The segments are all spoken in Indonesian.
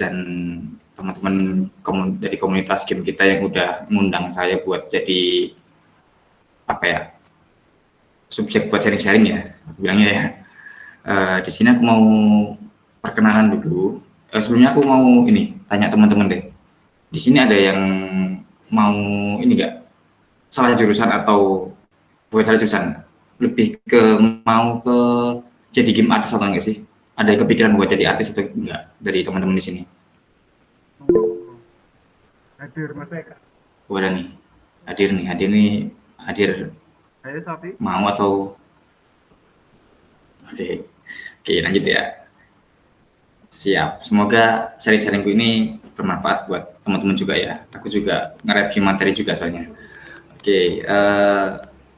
dan teman-teman dari komunitas game kita yang udah ngundang saya buat jadi apa ya, subjek buat sharing-sharing ya, bilangnya ya. Di sini aku mau perkenalan dulu. Sebelumnya aku mau ini tanya teman-teman deh. Di sini ada yang mau ini nggak salah jurusan atau bukan salah jurusan, lebih ke mau ke jadi game artist atau enggak sih? Ada yang kepikiran buat jadi artis atau enggak dari teman-teman di sini? Hadir Mas Eka. Ada nih, hadir Saya Safi. mau atau oke lanjut ya. Siap. Semoga sharing-sharingku ini bermanfaat buat teman-teman juga ya. Aku juga nge-review materi juga soalnya. Oke,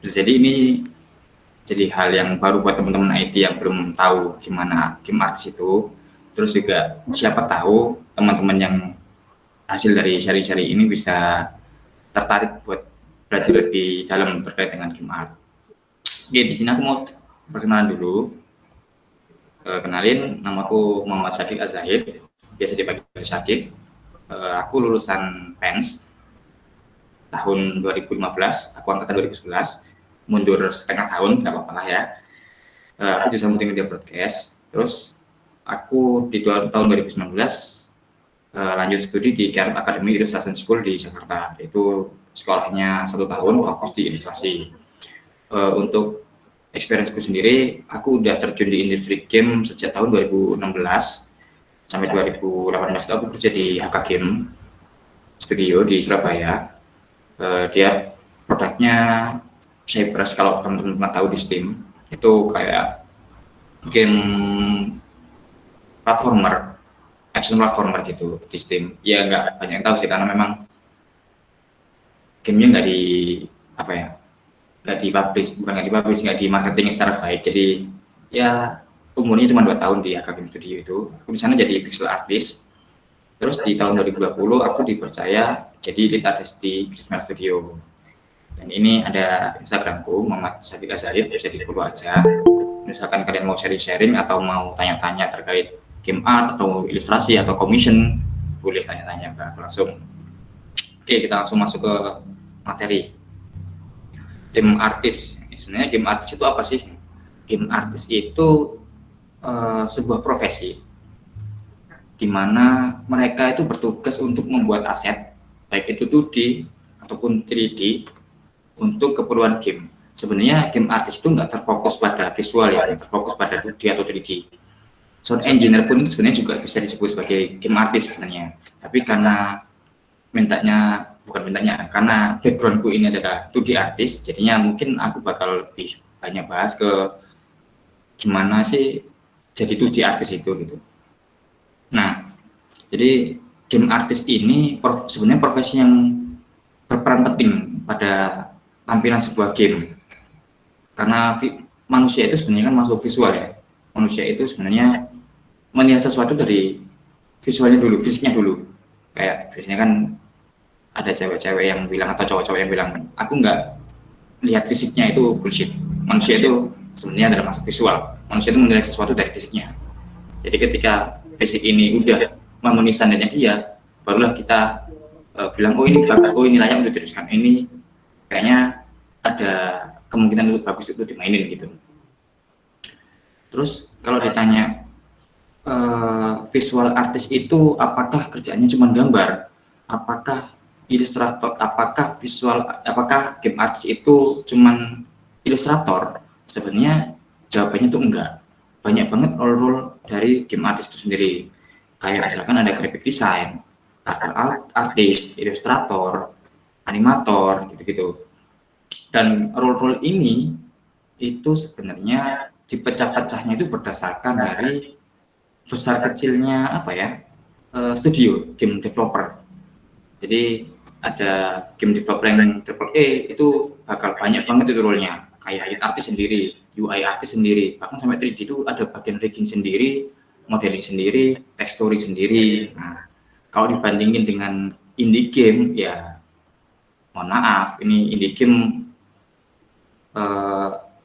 jadi ini jadi hal yang baru buat teman-teman IT yang belum tahu gimana game arts itu. Terus juga siapa tahu teman-teman yang hasil dari sharing-sharing ini bisa tertarik buat belajar lebih dalam terkait dengan game art. Oke, di sini aku mau perkenalan dulu. Kenalin, namaku Muhammad Syakik Azahid, biasa dipanggil Syakik. Aku lulusan PENS tahun 2015, aku angkatan 2011, mundur setengah tahun, nggak apa-apa lah ya. Aku jurusan multimedia broadcast, terus aku di tahun 2019 lanjut studi di Carrot Academy Illustration School di Jakarta. Itu sekolahnya 1 tahun, fokus di ilustrasi. Untuk experience-ku sendiri, aku udah terjun di industri game sejak tahun 2016 sampai 2018 itu aku kerja di HK Game Studio di Surabaya. Dia produknya Cypress, kalau teman-teman pernah tahu di Steam, itu kayak game platformer, action platformer gitu di Steam. Ya nggak banyak yang tahu sih karena memang gamenya nggak di apa ya, nggak di marketing secara baik. Jadi ya umurnya cuma 2 tahun di HK Game Studio itu. Aku di sana jadi pixel artist. Terus di tahun 2020 aku dipercaya jadi lead artist di Krismel Studio. Dan ini ada Instagramku Muhammad Syakik Azahid, bisa di follow aja. Misalkan kalian mau sharing-sharing atau mau tanya-tanya terkait game art atau ilustrasi atau commission, boleh tanya-tanya ke aku langsung. Oke, kita langsung masuk ke materi. Game artist. Sebenarnya game artist itu apa sih? Game artist itu sebuah profesi di mana mereka itu bertugas untuk membuat aset, baik itu 2D ataupun 3D untuk keperluan game. Sebenarnya game artist itu nggak terfokus pada visual ya, terfokus pada 2D atau 3D. Sound engineer pun itu sebenarnya juga bisa disebut sebagai game artist sebenarnya. Tapi karena karena backgroundku ini adalah 2D artist, jadinya mungkin aku bakal lebih banyak bahas ke gimana sih jadi 2D artist itu gitu. Nah, jadi game artist ini sebenarnya profesi yang berperan penting pada tampilan sebuah game. Karena manusia itu sebenarnya kan masuk visual ya. Manusia itu sebenarnya menilai sesuatu dari visualnya dulu, fisiknya dulu. Kayak biasanya kan ada cewek-cewek yang bilang atau cowok-cowok yang bilang, aku nggak lihat fisiknya, itu bullshit. Manusia itu sebenarnya adalah masuk visual. Manusia itu menilai sesuatu dari fisiknya. Jadi ketika fisik ini udah memenuhi standarnya dia, barulah kita bilang, oh ini bagus, oh ini layak untuk diteruskan, ini kayaknya ada kemungkinan untuk bagus untuk dimainin gitu. Terus kalau ditanya visual artist itu apakah kerjaannya cuma gambar, apakah ilustrator, apakah game artist itu cuma ilustrator? Sebenarnya jawabannya itu enggak. Banyak banget role dari game artist itu sendiri. Kayak misalkan ada graphic design, character artist, ilustrator, animator, gitu-gitu. Dan role-role ini itu sebenarnya dipecah-pecahnya itu berdasarkan dari besar kecilnya studio game developer. Jadi ada game developer yang AAA itu bakal banyak banget itu role-nya. Kayak lead artist sendiri, UI artist sendiri, bahkan sampai 3D itu ada bagian rigging sendiri, modeling sendiri, texturing sendiri. Nah, kalau dibandingin dengan indie game, ya mohon maaf, ini indie game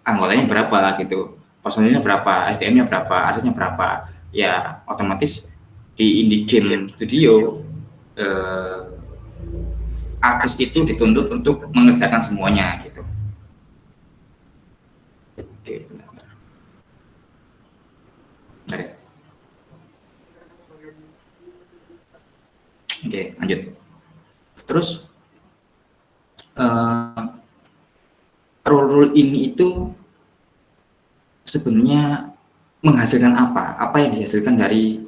anggotanya berapa gitu, personilnya berapa, SDM-nya berapa, artisnya berapa, ya otomatis di indie game studio artis itu dituntut untuk mengerjakan semuanya gitu. Oke, bentar. Ya. Oke, lanjut. Terus role ini itu sebenarnya menghasilkan apa? Apa yang dihasilkan dari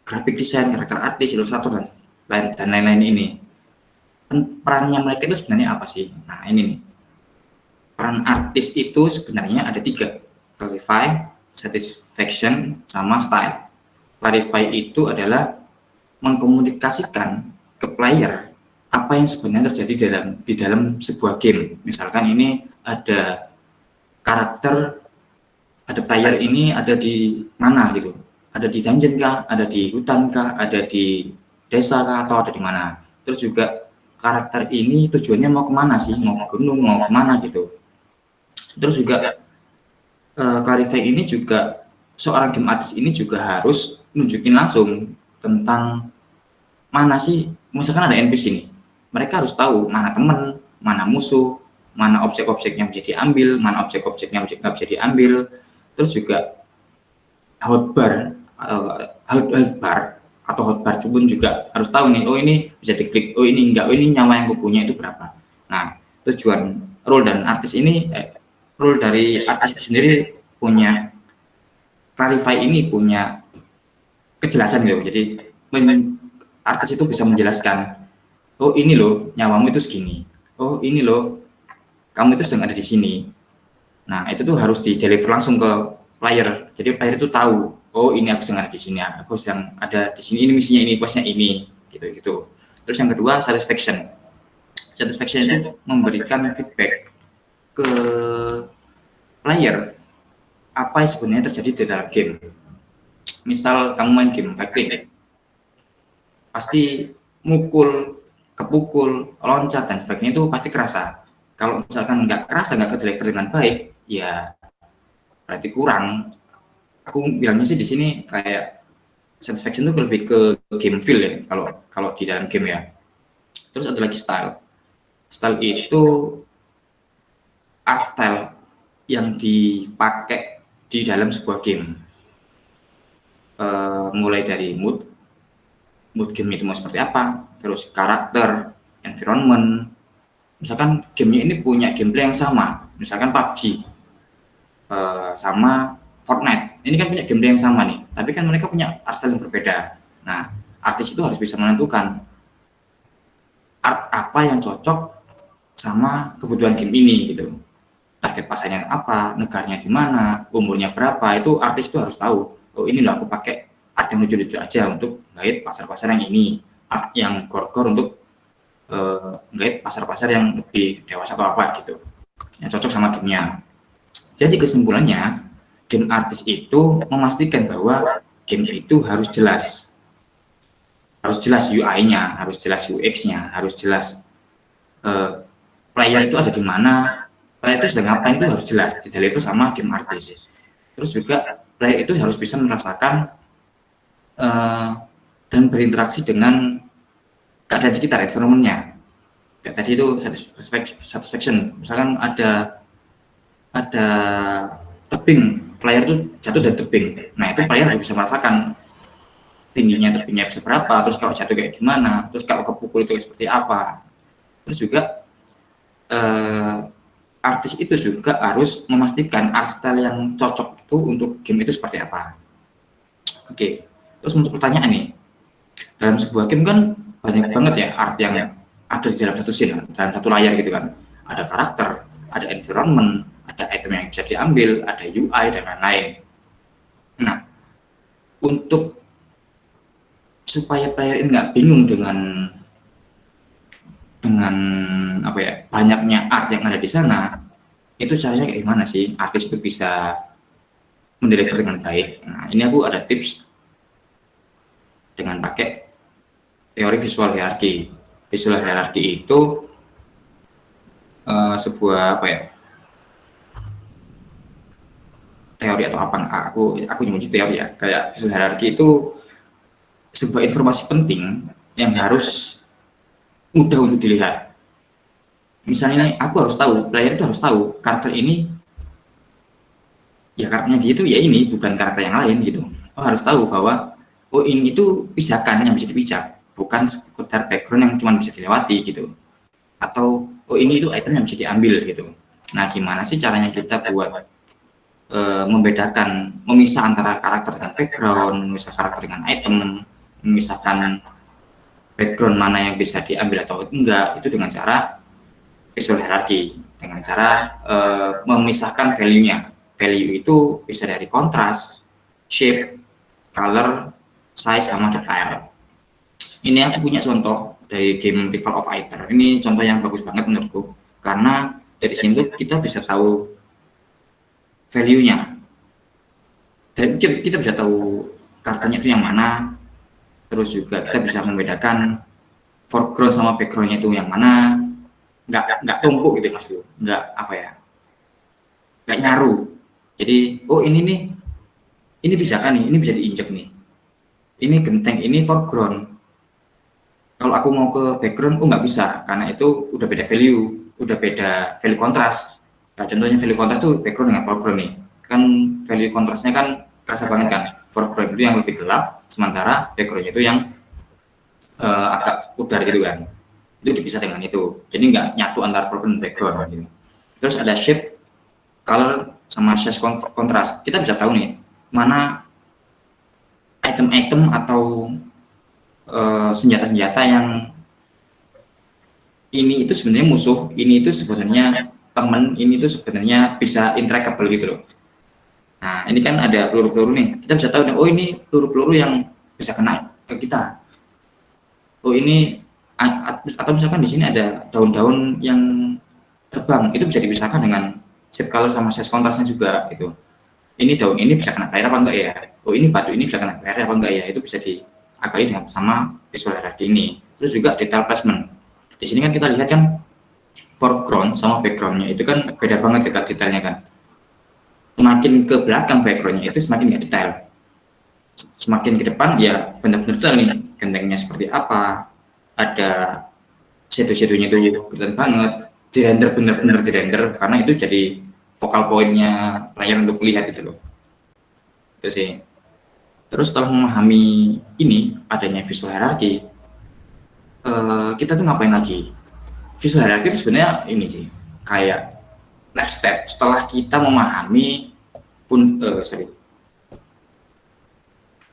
graphic design, karakter artis, ilustrator dan lain-lain ini? Perannya mereka itu sebenarnya apa sih? Nah ini nih, peran artis itu sebenarnya ada 3, clarify, satisfaction, sama style. Clarify itu adalah mengkomunikasikan ke player apa yang sebenarnya terjadi di dalam sebuah game. Misalkan ini ada karakter, ada player ini ada di mana gitu, ada di dungeon kah, ada di hutan kah, ada di desa kah, atau ada di mana. Terus juga karakter ini tujuannya mau kemana sih, mau ke gunung, mau kemana gitu. Terus juga clarify ini juga seorang game artist ini juga harus nunjukin langsung tentang mana sih, misalkan ada NPC nih, mereka harus tahu mana teman, mana musuh, mana objek-objek yang bisa diambil, mana objek-objek yang nggak bisa diambil. Terus juga hotbar atau hotbar pun juga harus tahu nih, oh ini bisa diklik, oh ini enggak, oh ini nyawa yang kupunya itu berapa. Nah, tujuan role dan artis ini, role dari artis itu sendiri punya clarify ini punya kejelasan gitu. Jadi artis itu bisa menjelaskan, oh ini loh nyawamu itu segini, oh ini loh kamu itu sedang ada di sini. Nah itu tuh harus di deliver langsung ke player, jadi player itu tahu, oh ini aku sedang ada di sini, aku sedang ada di sini, ini misinya ini, questnya ini, gitu. Terus yang kedua satisfaction itu memberikan feedback ke player apa yang sebenarnya terjadi di dalam game. Misal kamu main game fighting, pasti mukul, kepukul, loncat dan sebagainya itu pasti kerasa. Kalau misalkan nggak kerasa, nggak ke deliver dengan baik, ya berarti kurang. Aku bilangnya sih di sini kayak satisfaction itu lebih ke game feel ya, kalau di dalam game ya. Terus ada lagi style. Style itu art style yang dipakai di dalam sebuah game. Mulai dari mood game itu mau seperti apa, terus karakter, environment. Misalkan gamenya ini punya gameplay yang sama, misalkan PUBG sama Fortnite, ini kan punya gameplay yang sama nih, tapi kan mereka punya art style yang berbeda. Nah, artis itu harus bisa menentukan art apa yang cocok sama kebutuhan game ini gitu. Target pasarnya apa, negaranya di mana, umurnya berapa, itu artis itu harus tahu. Oh ini loh aku pakai art yang lucu-lucu aja untuk ngait pasar-pasar yang ini, art yang gore-gore untuk ngait pasar-pasar yang lebih dewasa atau apa gitu, yang cocok sama gamenya. Jadi kesimpulannya, game artis itu memastikan bahwa game itu harus jelas UI-nya, harus jelas UX-nya, harus jelas player itu ada di mana, player itu sedang ngapain itu harus jelas di deliver sama game artis. Terus juga player itu harus bisa merasakan dan berinteraksi dengan keadaan sekitar, environment-nya. Kayak tadi itu satisfaction. Misalkan ada tebing, player itu jatuh dari tebing. Nah itu player harus bisa merasakan tingginya tebingnya bisa berapa, terus kalau jatuh kayak gimana, terus kalau kepukul itu seperti apa. Terus juga artis itu juga harus memastikan art style yang cocok itu untuk game itu seperti apa. Oke, terus untuk pertanyaan nih, dalam sebuah game kan banyak banget ya art yang ada di dalam satu scene, dalam satu layar gitu kan. Ada karakter, ada environment, ada item yang bisa diambil, ada UI dan lain-lain. Nah, untuk supaya player ini nggak bingung dengan apa ya, banyaknya art yang ada di sana, itu caranya kayak gimana sih artis itu bisa mendeliver dengan baik. Nah ini aku ada tips dengan pakai teori visual hierarchy. Visual hierarchy itu sebuah apa ya, teori atau apa, aku nyebut teori ya, kayak visual hierarchy itu sebuah informasi penting yang harus mudah untuk dilihat. Misalnya aku harus tahu, player itu harus tahu karakter ini, ya karakternya dia itu ya ini, bukan karakter yang lain gitu. Harus tahu bahwa ini itu pijakan yang bisa dipijak, bukan sekedar background yang cuma bisa dilewati gitu. Atau ini itu item yang bisa diambil gitu. Nah, gimana sih caranya kita buat membedakan, memisah antara karakter dengan background, memisah karakter dengan item, memisahkan background mana yang bisa diambil atau enggak, itu dengan cara visual hierarchy, dengan cara memisahkan value-nya. Value itu bisa dari kontras, shape, color, size, sama detail. Ini aku punya contoh dari game Rival of Aether. Ini contoh yang bagus banget menurutku, karena dari sini kita bisa tahu value-nya. Dan kita bisa tahu karakternya itu yang mana, terus juga kita bisa membedakan foreground sama background-nya itu yang mana. Nggak tumpuk gitu mas, nggak apa ya, nggak nyaru. Jadi ini nih, ini bisa kan nih, ini bisa diinjek nih, ini genteng, ini foreground. Kalau aku mau ke background, nggak bisa, karena itu udah beda value, udah beda value kontras. Nah, contohnya value kontras tuh background dengan foreground nih, kan value kontrasnya kan kerasa banget kan. Foreground itu yang lebih gelap, sementara backgroundnya itu yang agak pudar gitu kan. Itu dipisah dengan itu, jadi nggak nyatu antara foreground dan background gitu. Terus ada shape, color, sama size kontras. Kita bisa tahu nih mana item-item atau senjata-senjata yang ini itu sebenarnya musuh, ini itu sebenarnya teman, ini itu sebenarnya bisa interactable gitu loh. Nah, ini kan ada peluru-peluru nih, kita bisa tahu nih, ini peluru-peluru yang bisa kena ke kita. Ini atau misalkan di sini ada daun-daun yang terbang, itu bisa dipisahkan dengan shape, color, sama size kontrasnya juga gitu. Ini daun ini bisa kena air apa enggak ya? Ini batu ini bisa kena air apa enggak ya? Itu bisa diakali dengan sama visual hierarchy ini. Terus juga detail placement. Di sini kan kita lihat kan foreground sama backgroundnya itu kan beda banget detailnya kan. Semakin ke belakang backgroundnya itu semakin nggak detail. Semakin ke depan ya benar-benar detail nih, gentengnya seperti apa, ada shadow-shadownya itu kelihatan banget, dirender, bener-bener dirender, karena itu jadi focal point-nya player untuk melihat itu loh. Itu sih. Terus setelah memahami ini, adanya visual hierarchy, kita tuh ngapain lagi? Visual hierarchy itu sebenarnya ini sih, kayak next step setelah kita memahami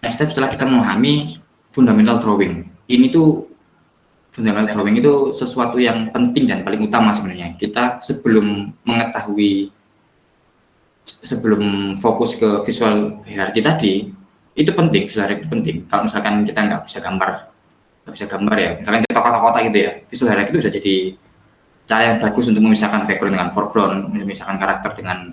next step setelah kita memahami fundamental drawing. Ini tuh fundamental drawing itu sesuatu yang penting dan paling utama sebenarnya. Kita sebelum fokus ke visual hierarchy tadi, itu penting, visual hierarchy itu penting. Kalau misalkan kita nggak bisa gambar ya, misalkan kita kotak-kotak gitu ya, visual hierarchy itu bisa jadi cara yang bagus untuk memisahkan background dengan foreground, memisahkan karakter dengan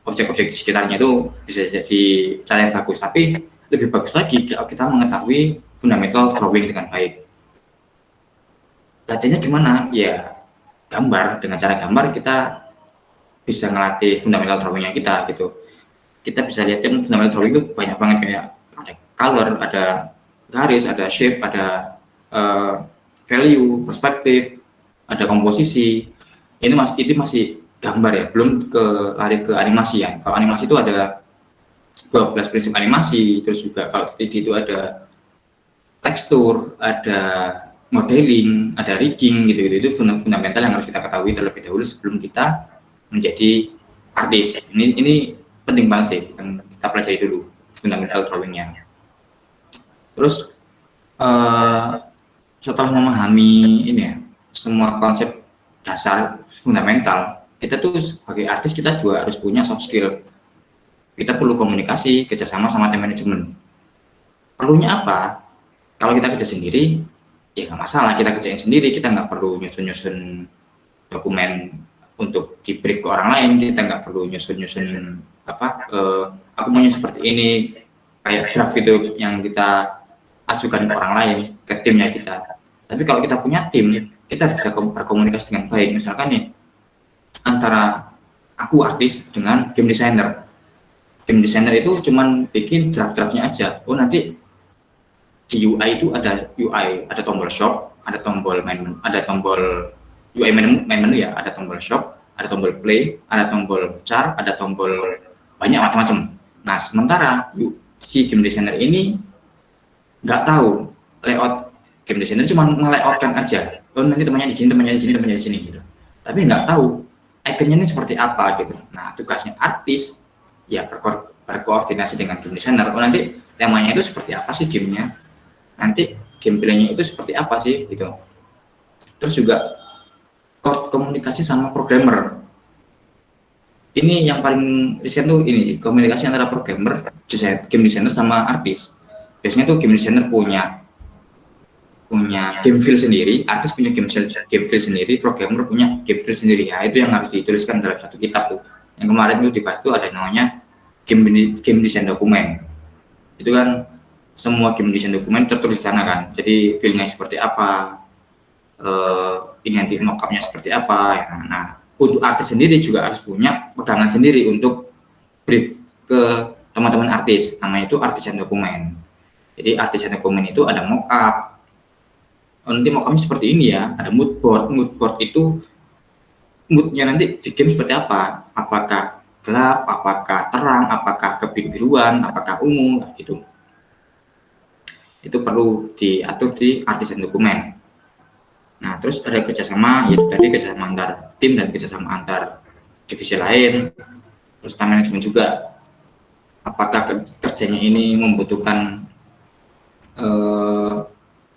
objek-objek di sekitarnya, itu bisa jadi cara yang bagus. Tapi lebih bagus lagi kalau kita mengetahui fundamental drawing dengan baik. Latihannya gimana? Ya gambar, dengan cara gambar kita bisa ngelatih fundamental drawingnya kita gitu. Kita bisa lihat kan fundamental drawing itu banyak banget, kayak ada color, ada garis, ada shape, ada value, perspektif, ada komposisi. Ini masih gambar ya, belum lari ke animasi ya. Kalau animasi itu ada 12 prinsip animasi, terus juga kalau 3D itu ada tekstur, ada modeling, ada rigging gitu-gitu. Itu fundamental yang harus kita ketahui terlebih dahulu sebelum kita menjadi artis. Ini penting banget sih yang kita pelajari dulu, fundamental drawingnya. Terus setelah memahami ini ya, semua konsep dasar fundamental, kita tuh sebagai artis kita juga harus punya soft skill. Kita perlu komunikasi, kerjasama sama tim manajemen. Perlunya apa? Kalau kita kerja sendiri, ya nggak masalah, kita kerjain sendiri, kita nggak perlu nyusun dokumen untuk di brief ke orang lain, kita nggak perlu nyusun aku maunya seperti ini, kayak draft gitu yang kita ajukan ke orang lain, ke timnya kita. Tapi kalau kita punya tim, kita bisa berkomunikasi dengan baik. Misalkan nih, antara aku artis dengan game designer. Game designer itu cuman bikin draft-draftnya aja. Nanti di UI itu ada UI, ada tombol shop, ada tombol main, ada tombol UI main menu ya, ada tombol shop, ada tombol play, ada tombol chart, ada tombol banyak macam-macam. Nah, sementara si game designer ini nggak tahu layout game designer, cuma nge-layoutkan aja. Oh, nanti temannya di sini, temannya di sini, temannya di sini gitu. Tapi nggak tahu ikonnya ini seperti apa gitu. Nah, tugasnya artis ya berkoordinasi dengan game designer. Oh, nanti temanya itu seperti apa sih gamenya? Nanti gameplaynya itu seperti apa sih gitu. Terus juga komunikasi sama programmer. Ini yang paling riskan tuh ini sih, komunikasi antara programmer, game designer sama artis. Biasanya tuh game designer punya game feel sendiri, artis punya game feel sendiri, programmer punya game feel sendiri. Ya, itu yang harus dituliskan dalam satu kitab tuh. Yang kemarin itu dibahas tuh ada namanya game design dokumen. Itu kan semua game design dokumen tertulis di sana kan. Jadi feel-nya seperti apa, ini nanti mock-up-nya seperti apa. Ya. Nah, untuk artis sendiri juga harus punya pegangan sendiri untuk brief ke teman-teman artis. Namanya itu artisan dokumen. Jadi artisan dokumen itu ada mock-up. Nanti mock-up-nya seperti ini ya. Ada mood board. Mood board itu mood-nya nanti di game seperti apa? Apakah gelap, apakah terang, apakah kebiru-biruan, apakah ungu, gitu. Itu perlu diatur di artisan dokumen. Nah, terus ada kerjasama, yaitu tadi kerjasama antar tim dan kerjasama antar divisi lain. Terus time management juga. Apakah kerjanya ini membutuhkan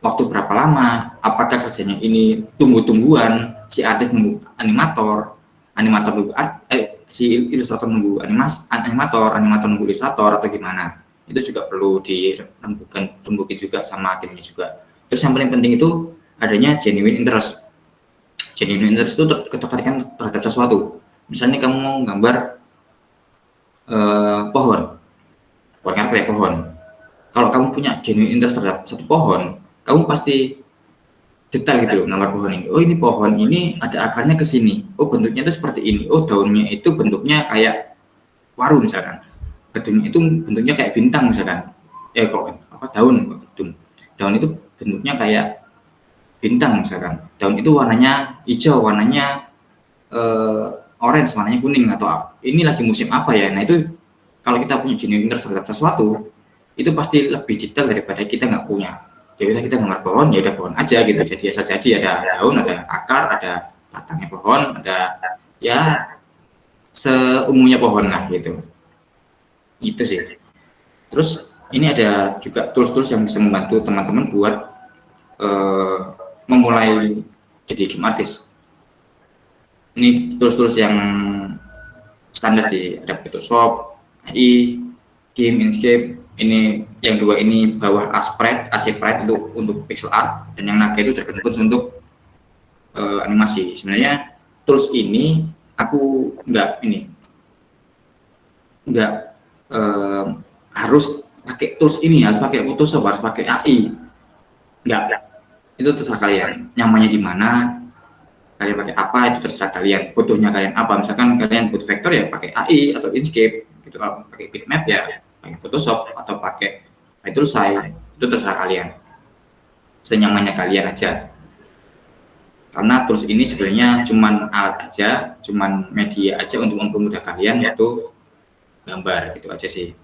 waktu berapa lama? Apakah kerjanya ini tunggu-tungguan? Si artis nunggu animator nunggu si ilustrator nunggu animator nunggu ilustrator atau gimana? Itu juga perlu dirembukin juga sama timnya juga. Terus yang paling penting itu adanya genuine interest. Genuine interest itu ketertarikan terhadap sesuatu. Misalnya kamu mau gambar pohon kayak pohon. Kalau kamu punya genuine interest terhadap satu pohon, kamu pasti detail gitu loh gambar pohon ini. Oh, ini pohon ini ada akarnya ke sini. Oh, bentuknya itu seperti ini. Oh, daunnya itu bentuknya kayak waru misalkan. Gedung itu bentuknya kayak bintang misalkan. Daun itu bentuknya kayak bintang misalkan. Daun itu warnanya hijau, warnanya orange, warnanya kuning, atau ini lagi musim apa ya. Nah, itu kalau kita punya genuine interest terhadap sesuatu, itu pasti lebih detail daripada kita nggak punya. Ya bisa kita gambar pohon, ya udah pohon aja gitu. Jadi asal jadi ada daun, ada akar, ada batangnya pohon, ada ya seumumnya pohon lah gitu. Itu sih. Terus ini ada juga tools-tools yang bisa membantu teman-teman buat memulai jadi game artist. Ini tools-tools yang standar sih, ada Photoshop, AI, Game, Inkscape. Ini yang dua ini bawah Sprite itu untuk pixel art, dan yang naga itu Dragon Bones untuk animasi. Sebenarnya tools ini aku nggak harus pakai tools ini, harus pakai Photoshop, harus pakai AI. Nggak, itu terserah kalian. Nyamannya di mana, kalian pakai apa itu terserah kalian. Butuhnya kalian apa? Misalkan kalian butuh vektor ya pakai AI atau Inkscape. Gitu. Kalau pakai bitmap ya pakai Photoshop atau pakai Toolsai, itu terserah kalian. Senyamannya kalian aja. Karena tools ini sebenarnya cuman alat aja, cuman media aja untuk mempermudah kalian untuk gambar, gitu aja sih.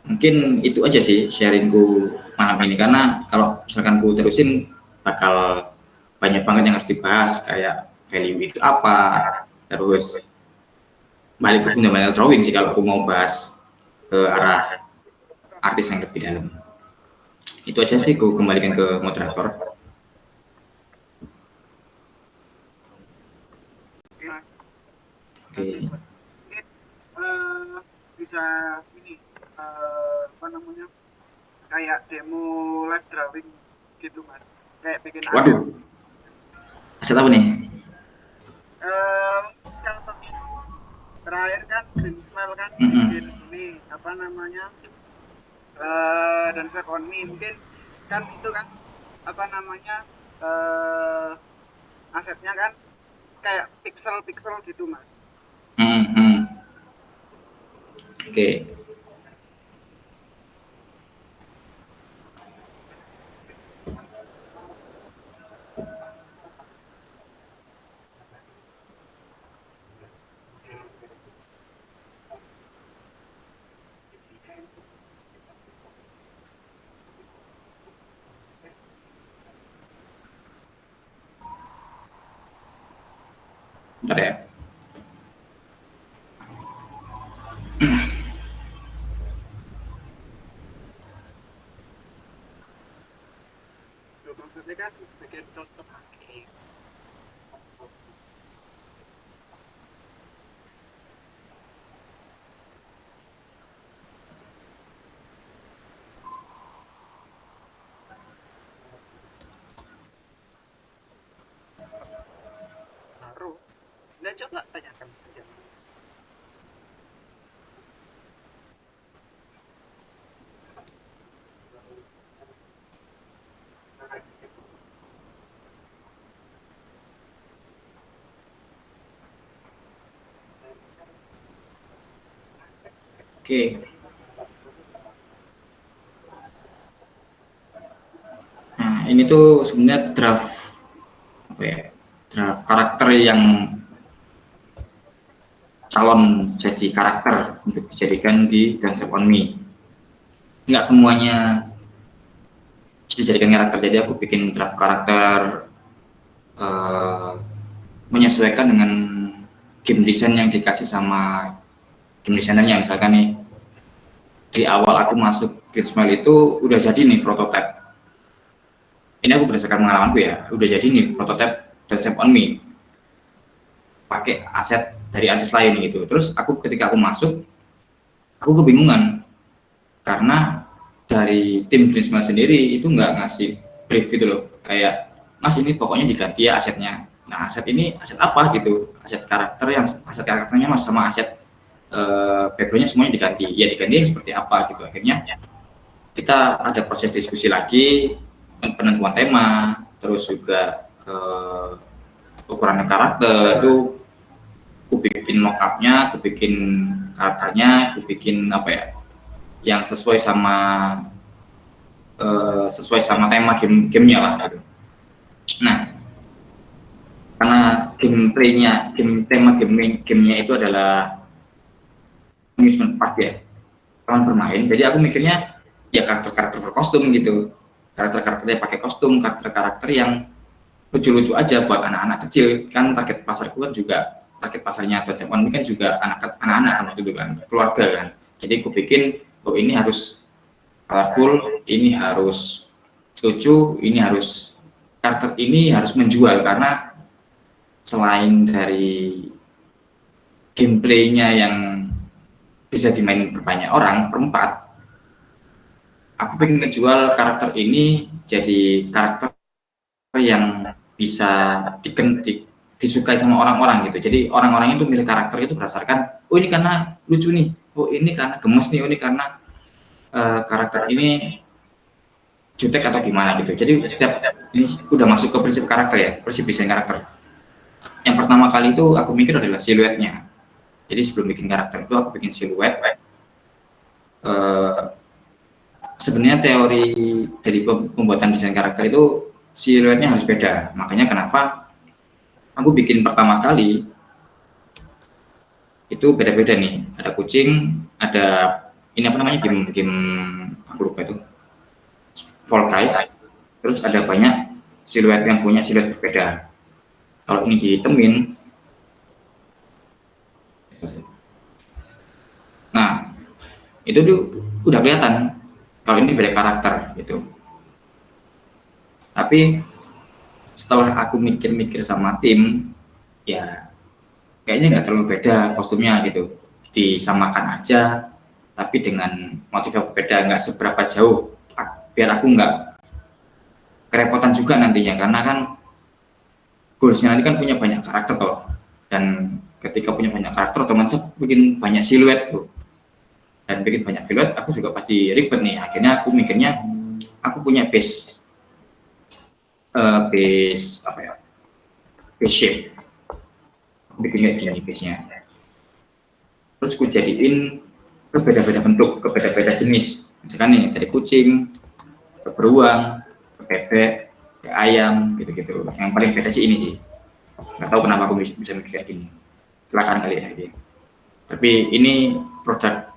Mungkin itu aja sih sharingku malam ini, karena kalau misalkan ku terusin bakal banyak banget yang harus dibahas, kayak value itu apa, terus balik ke fundamental drawing sih kalau aku mau bahas ke arah artis yang lebih dalam. Itu aja sih, ku kembalikan ke moderator. Oke. Bisa ini apa namanya, kayak demo live drawing gitu mas, kayak bikin Waduh, aset apa nih? terakhir kan Smile kan bikin ini apa namanya, dan Sekonmi mungkin kan itu kan apa namanya, asetnya kan kayak pixel gitu mas. Oke. Bentar ya. Maksudnya kan bikin cocok lagi. Baru. Nah, coba tanyakan saja. Oke. Nah, ini tuh sebenarnya draft apa ya? Draft karakter yang calon jadi karakter untuk dijadikan di Dance on Me. Nggak semuanya dijadikan karakter, jadi aku bikin draft karakter menyesuaikan dengan game design yang dikasih sama game designernya. Misalkan nih di awal aku masuk Gridmile itu udah jadi nih prototipe. Ini aku berdasarkan pengalamanku ya, udah jadi nih prototipe Dance on Me pakai aset dari artis lain gitu. Terus ketika aku masuk, aku kebingungan karena dari tim Gridmile sendiri itu nggak ngasih brief gitu loh, kayak Mas ini pokoknya diganti ya asetnya. Nah aset ini aset apa gitu, aset karakternya Mas sama aset backgroundnya semuanya diganti. Ya diganti seperti apa gitu. Akhirnya kita ada proses diskusi lagi, penentuan tema, terus juga ukuran karakter itu. Aku bikin mock-up-nya, aku bikin karakternya, aku bikin apa ya, yang sesuai sama tema gamenya lah gitu. Nah, karena tema gamenya itu adalah amusement park ya, teman bermain, jadi aku mikirnya ya karakter berkostum gitu, karakternya pakai kostum, karakter yang lucu-lucu aja buat anak-anak kecil kan. Target pasarku kan juga, target pasarnya Dance on Me kan juga anak-anak kan waktu itu kan, keluarga kan. Jadi aku bikin ini harus colorful, ini harus lucu, ini harus karakter ini harus menjual, karena selain dari gameplaynya yang bisa dimain banyak orang, perempat, aku pengen ngejual karakter ini jadi karakter yang bisa disukai sama orang-orang gitu. Jadi orang-orang itu milih karakter itu berdasarkan, oh ini karena lucu nih, oh ini karena gemes nih, oh ini karena karakter ini jutek atau gimana gitu. Jadi setiap ini udah masuk ke prinsip karakter ya, prinsip desain karakter. Yang pertama kali itu aku mikir adalah siluetnya. Jadi sebelum bikin karakter itu aku bikin siluet. Sebenarnya teori dari pembuatan desain karakter itu siluetnya harus beda. Makanya kenapa aku bikin pertama kali itu beda-beda nih. Ada kucing, ada ini apa namanya, game aku lupa itu, Fall Guys. Terus ada banyak siluet yang punya siluet berbeda. Kalau ini dihitemin, nah itu tuh udah kelihatan kalau ini beda karakter gitu. Tapi setelah aku mikir-mikir sama tim, ya kayaknya nggak terlalu beda kostumnya gitu, disamakan aja tapi dengan motif yang berbeda, nggak seberapa jauh, biar aku nggak kerepotan juga nantinya, karena kan goalsnya nanti kan punya banyak karakter toh, dan ketika punya banyak karakter otomatis bikin banyak siluet tuh, dan bikin banyak siluet aku juga pasti ribet nih. Akhirnya aku mikirnya aku punya base apa ya, base shape, aku bikin kayak gini base nya, terus aku jadiin ke beda-beda bentuk, ke beda-beda jenis. Misalkan nih dari kucing ke beruang, ke bebek, ke ayam gitu-gitu. Yang paling beda sih ini sih, nggak tahu kenapa aku bisa mikir kayak gini, silakan kali ya gitu. Tapi ini produk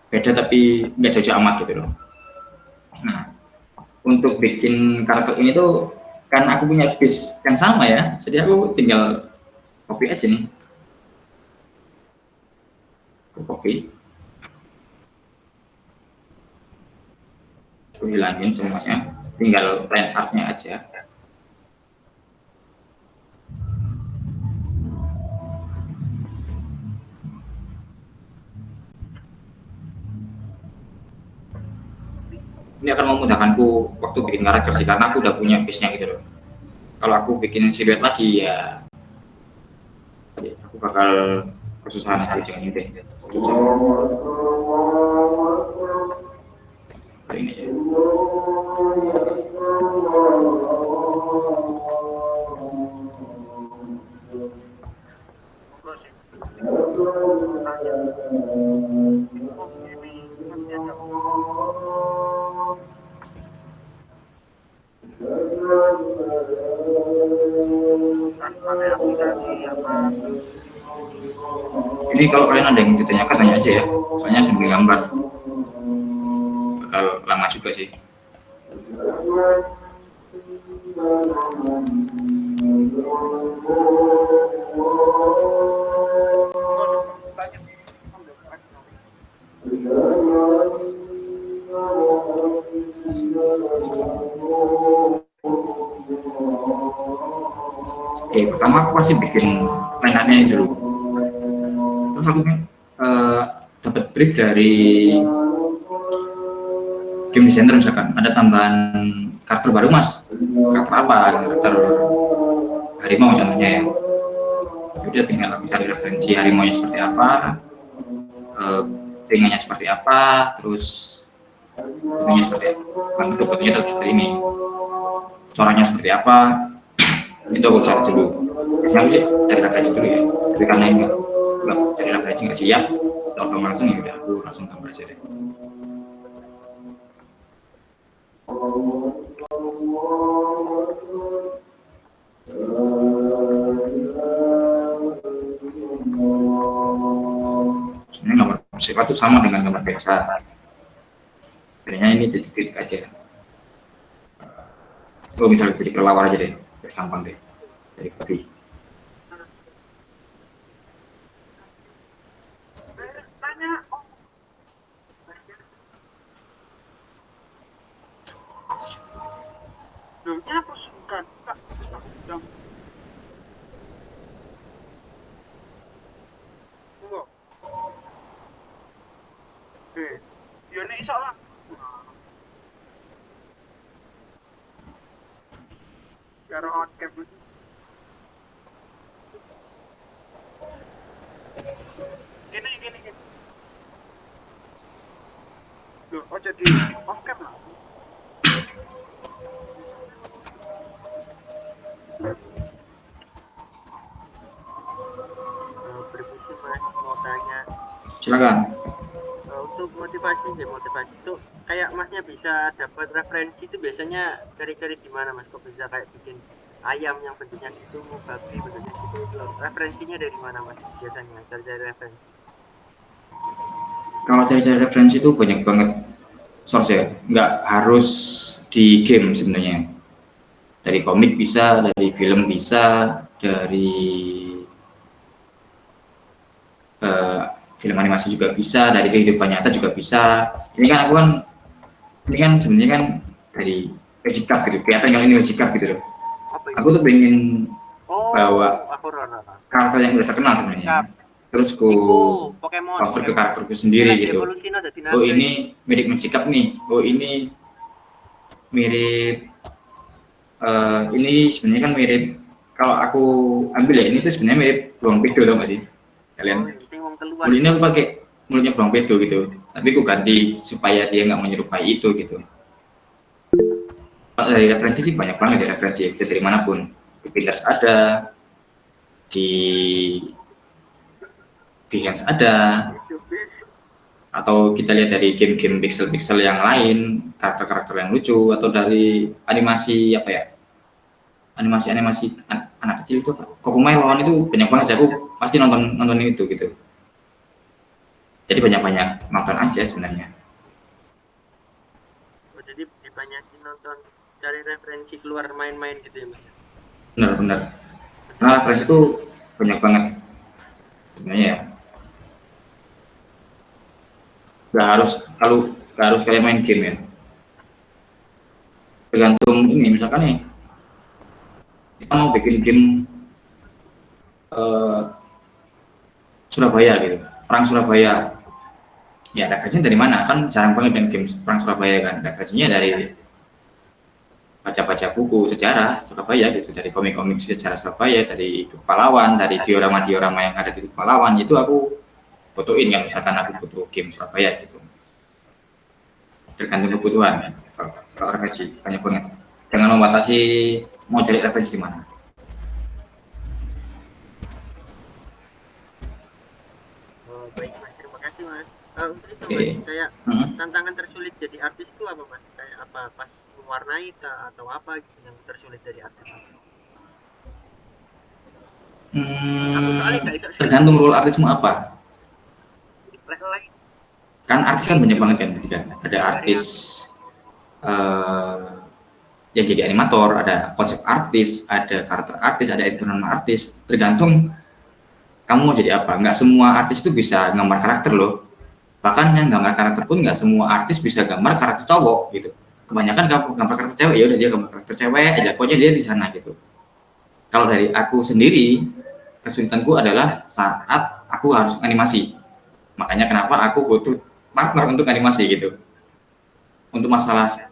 beda tapi nggak jauh-jauh amat gitu loh. Nah untuk bikin karakter ini tuh kan aku punya base yang sama ya, jadi aku tinggal copy aja nih, copy, aku hilangin semuanya, tinggal line art-nya aja. Ini akan memudahkanku waktu bikin karakter sih, karena aku udah punya base-nya gitu loh. Kalau aku bikin siluet lagi ya aku bakal kesusahan aja dengan ini deh. Ini aja. Ini kalau kalian ada yang ditanyakan tanya aja ya, soalnya sambil gambar bakal lama juga sih. Pertama aku pasti bikin line-up-nya ini dulu. Terus aku dapat brief dari game designer, misalkan ada tambahan karakter baru mas, karakter apa, karakter harimau contohnya ya. Udah tinggal aku cari referensi harimaunya seperti apa, telinganya seperti apa, terus bentuknya seperti apa, bentuknya tetap seperti ini, suaranya seperti apa. Itu aku cari dulu. Biasanya aku sih cari referensi dulu ya, tapi karena ini enggak cari referensi nggak siap, kalau langsung ya udah aku langsung gambar aja deh. Sebenarnya gambar sifat itu sama dengan gambar biasa, bedanya ini titik-titik aja. Misalnya jadi kelelawar aja deh, gampang deh, jadi kopi. Jadi off cam lah. Permisi mas, mau tanya. Silakan. Untuk motivasi itu kayak masnya bisa dapat referensi itu biasanya cari-cari di mana mas? Kok bisa kayak bikin ayam yang bentuknya gitu, babi bentuknya gitu, referensinya dari mana mas? Biasanya cari-cari referensi. Kalau cari-cari referensi itu banyak banget source ya, nggak harus di game sebenarnya. Dari komik bisa, dari film bisa, dari film animasi juga bisa, dari kehidupan nyata juga bisa. Ini kan sebenarnya kan dari Magic Cup gitu, kelihatan kalau ini Magic Cup gitu loh. Aku tuh pengen bawa karakter yang udah terkenal sebenarnya. Terus ku cover ke karakterku sendiri gitu. Oh ini mirip Magic Cup nih. Oh ini mirip ini sebenarnya kan mirip, kalau aku ambil ya ini tuh sebenarnya mirip beruang pedo, tau gak sih kalian? Mulutnya aku pakai mulutnya beruang pedo gitu, tapi aku ganti supaya dia nggak menyerupai itu gitu. Kalau dari referensi sih banyak banget ya, referensi dari manapun. Di Pillars ada, di Behance ada, atau kita lihat dari game-game pixel-pixel yang lain, karakter-karakter yang lucu, atau dari animasi apa ya, animasi anak kecil itu, Cocomelon itu banyak banget sih, aku pasti nonton itu gitu. Jadi banyak nonton aja sebenarnya. Jadi dibanyakin nonton, cari referensi keluar main-main gitu ya mas? Benar. Nah referensi itu banyak banget sebenarnya ya. nggak harus kalian main game ya. Tergantung ini, misalkan nih kita mau bikin game Surabaya gitu, perang Surabaya. Ya referensinya dari mana? Kan jarang banget yang game perang Surabaya kan. Referensinya dari baca-baca buku sejarah Surabaya gitu, dari komik-komik sejarah Surabaya, dari Tugu Pahlawan, dari diorama-diorama yang ada di Tugu Pahlawan, itu aku fotoin kan, misalkan aku butuh game Surabaya gitu. Tergantung kebutuhan. Kalau referensi banyak banget. Jangan membatasi mau cari referensi di mana. Oh, baik Mas, terima kasih Mas. Untuk itu Oke. Mas, kayak tantangan tersulit jadi artis itu apa Mas? Kayak apa? Pas mewarnai atau apa gitu yang tersulit jadi artis? Aku soalnya nggak bisa Tergantung role artismu apa. lain. Kan artis kan banyak banget kan. Ada artis yang jadi animator, ada konsep artis, ada karakter artis, ada environment artis. Tergantung kamu mau jadi apa. Nggak semua artis itu bisa gambar karakter loh. Bahkan yang gambar karakter pun nggak semua artis bisa gambar karakter cowok gitu. Kebanyakan gambar karakter cewek, ya udah dia gambar karakter cewek aja, pokoknya dia di sana gitu. Kalau dari aku sendiri, kesulitanku adalah saat aku harus animasi. Makanya kenapa aku butuh partner untuk animasi gitu. Untuk masalah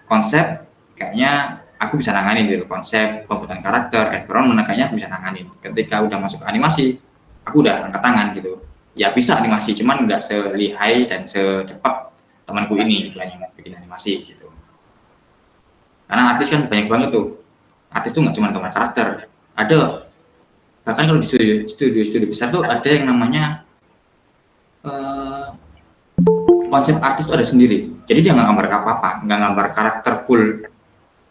konsep, kayaknya aku bisa nanganin gitu. Konsep, pembuatan karakter, environment, kayaknya aku bisa nanganin. Ketika udah masuk ke animasi, aku udah angkat tangan gitu. Ya bisa animasi, cuman nggak selihai dan secepat temanku ini gitu yang bikin animasi gitu. Karena artis kan banyak banget tuh. Artis tuh nggak cuma gambar karakter, ada bahkan kalau di studio besar tuh ada yang namanya konsep artis tuh ada sendiri. Jadi dia nggak gambar apa-apa, nggak gambar karakter full.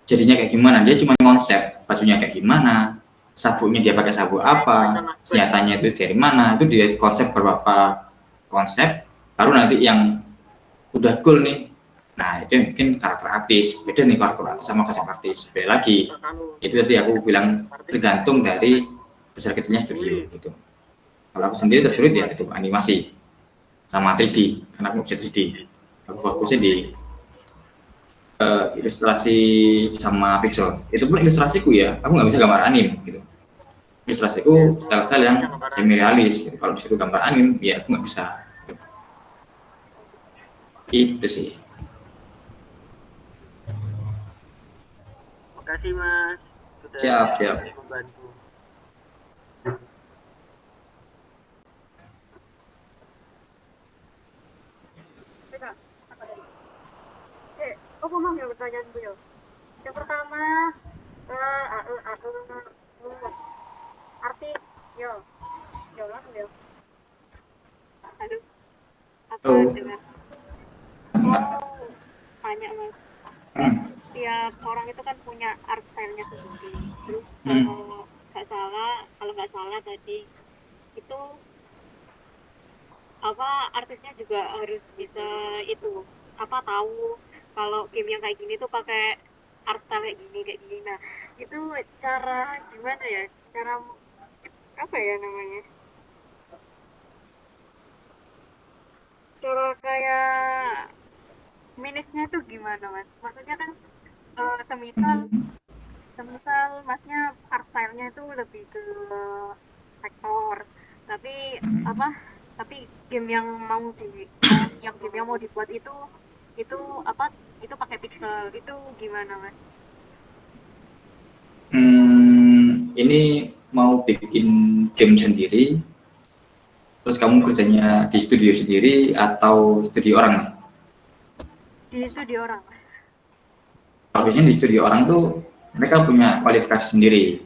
Jadinya kayak gimana? Dia cuma konsep, bajunya kayak gimana, sabuknya dia pakai sabuk apa, senjatanya itu dari mana, itu dia konsep beberapa konsep. Baru nanti yang udah cool nih, nah itu yang bikin karakter artis. Beda nih karakter artis sama konsep artis, beda lagi. Itu tadi aku bilang tergantung dari besar kecilnya studio gitu. Kalau aku sendiri tersulit ya itu animasi sama 3D, karena aku bisa 3D. Aku fokusnya di ilustrasi sama pixel. Itu pun ilustrasiku ya, aku nggak bisa gambar anim gitu. Ilustrasiku style-style yang semi realis. Gitu. Kalau disuruh gambar anim, ya aku nggak bisa. Itu sih. Makasih Mas, sudah Siap. membantu. Aku mau yang pertanyaan gue. Yang pertama, arti, yo lah, yo. Aduh, apa dengan? Oh, banyak Mas. Tiap orang itu kan punya art style-nya sendiri. Terus kalau nggak salah tadi itu apa artisnya juga harus bisa itu apa tahu kalau game yang kayak gini tuh pakai art style kayak gini. Nah itu cara gimana ya, cara apa ya namanya, cara kayak minusnya tuh gimana Mas, maksudnya kan semisal masnya art style-nya itu lebih ke sektor, tapi game yang mau dibuat itu apa itu pakai pixel, itu gimana Mas? Ini mau bikin game sendiri, terus kamu kerjanya di studio sendiri atau studio orang nih? Di studio orang. Kalau biasanya di studio orang tuh mereka punya kualifikasi sendiri.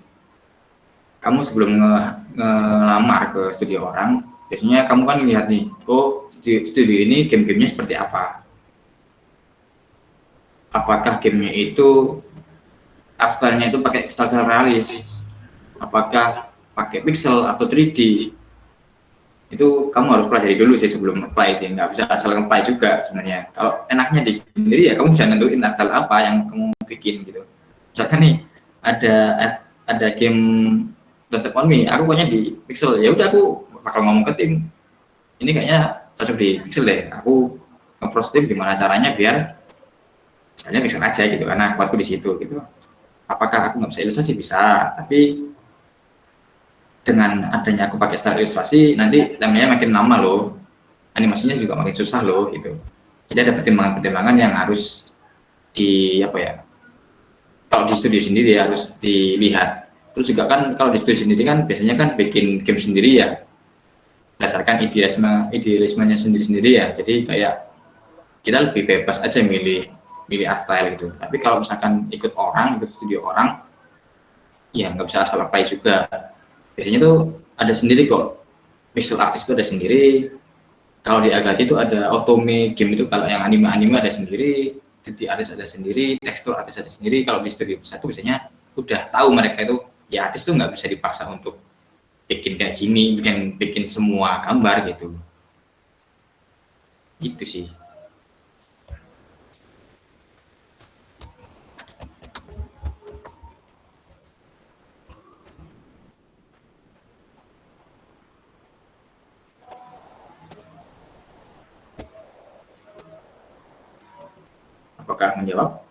Kamu sebelum ngelamar ke studio orang, biasanya kamu kan lihat nih, oh studio ini game-gamenya seperti apa. Apakah gamenya itu art style-nya itu pakai style realis, apakah pakai pixel atau 3D. Itu kamu harus pelajari dulu sih sebelum apply sih, nggak bisa asal apply juga sebenarnya. Kalau enaknya di sendiri ya kamu bisa nentuin art style apa yang kamu bikin gitu. Misalkan nih ada game Don't Step On Me, aku pokoknya di pixel, ya udah aku bakal ngomong ke tim, ini kayaknya cocok di pixel deh, aku nge-post tim gimana caranya biar misalnya pixel aja gitu, karena kuatku di situ gitu. Apakah aku nggak bisa ilustrasi? Bisa, tapi dengan adanya aku pakai style ilustrasi nanti namanya makin lama loh, animasinya juga makin susah loh gitu. Jadi ada pertimbangan-pertimbangan yang harus di apa ya, kalau di studio sendiri harus dilihat. Terus juga kan kalau di studio sendiri kan biasanya kan bikin game sendiri ya, berdasarkan idealismenya sendiri-sendiri ya. Jadi kayak kita lebih bebas aja milih milih art style gitu. Tapi kalau misalkan ikut orang, ikut studio orang, ya nggak bisa asal apply juga. Biasanya tuh ada sendiri kok, pixel artist itu ada sendiri. Kalau di Agati itu ada otome game itu, kalau yang anime-anime ada sendiri, 3D artist ada sendiri, tekstur artist ada sendiri. Kalau di studio besar tuh biasanya udah tahu mereka itu, ya artis tuh nggak bisa dipaksa untuk bikin kayak gini, bikin bikin semua gambar gitu. Gitu sih. Apakah menjawab?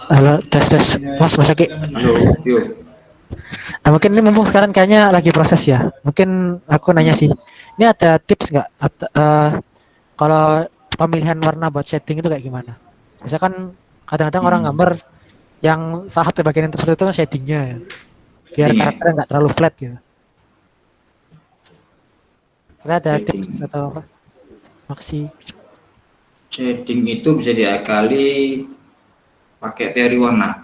Halo, tes tes. Mas Aki. Halo, yuk. Mungkin ini mumpung sekarang kayaknya lagi proses ya. Mungkin aku nanya sih. Ini ada tips nggak? Kalau pemilihan warna buat setting itu kayak gimana? Biasanya kan kadang-kadang orang gambar yang salah satu bagian yang tersulit itu kan settingnya, ya. Biar Setting ya? karakternya nggak terlalu flat gitu. Kira ada Shading. tips atau apa? Maksi. Shading itu bisa diakali pakai teori warna.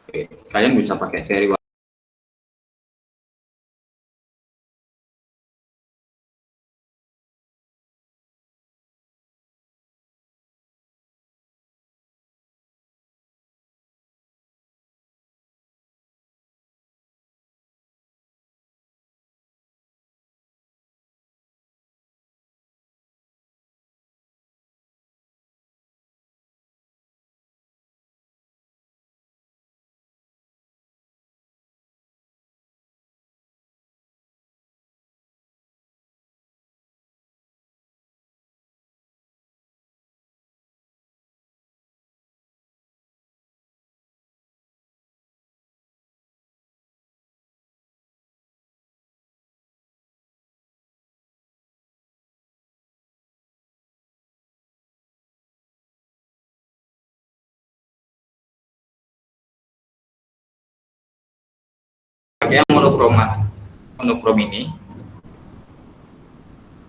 Oke, kalian bisa pakai teori warna. Pakai yang monokrom ini.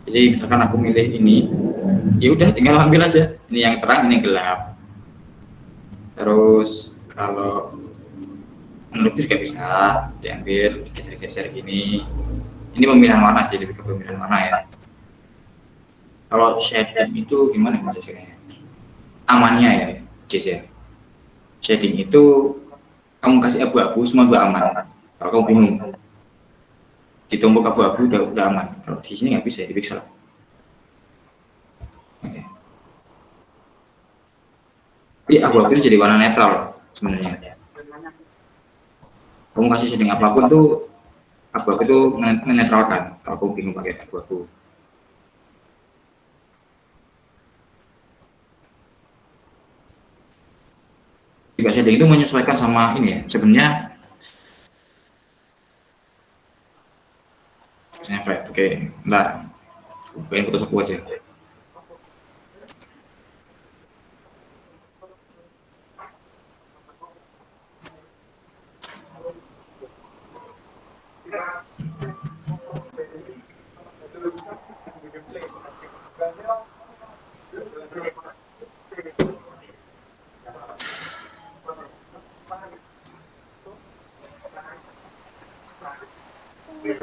Jadi misalkan aku milih ini, ya udah tinggal ambil aja. Ini yang terang, ini yang gelap. Terus kalau melukis juga bisa diambil, digeser-geser gini. Ini pemilihan warna sih, lebih ke pemilihan warna ya. Kalau shading itu gimana maksudnya? Amannya ya, Jess ya. Shading itu kamu kasih abu-abu semua udah aman. Kalau kamu bingung, ditumpuk abu-abu udah aman. Kalau di sini nggak bisa di pixel. Oke. Jadi abu-abu itu jadi warna netral sebenarnya. Kamu kasih shading apapun tuh abu-abu itu menetralkan. Kalau kamu bingung pakai abu-abu. Juga shading itu menyesuaikan sama ini ya. Sebenarnya flat. Oke, bentar. Pengen foto aku aja.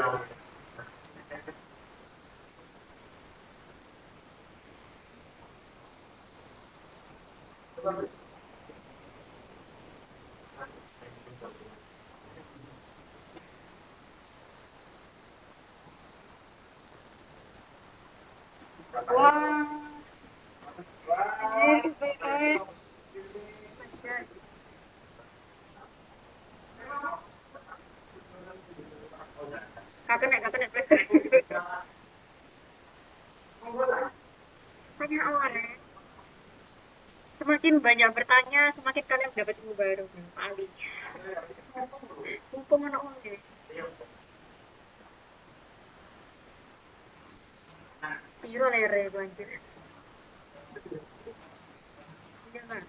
Wah, anjir, FPS. Gak kena. Tanya awalnya. Semakin banyak bertanya, semakin kalian dapat ilmu baru. Ali. Mumpung anak uang deh. Piro lere banjir. Jangan.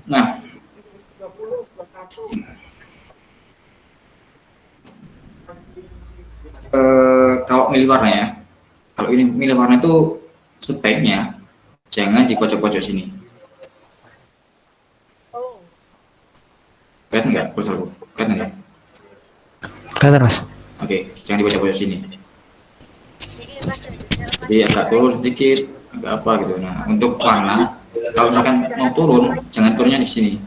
Nah, kalau milih warna ya, kalau ini milih warna itu sebaiknya jangan di pojok-pojok sini. Oh, Kelihatan nggak kursorku? Kelihatan nggak? Kelihatan Mas. Oke, jangan di pojok-pojok sini. jadi masih Jadi agak turun sedikit, agak apa gitu. Nah, untuk warna, kalau misalkan mau turun, jangan turunnya di sini.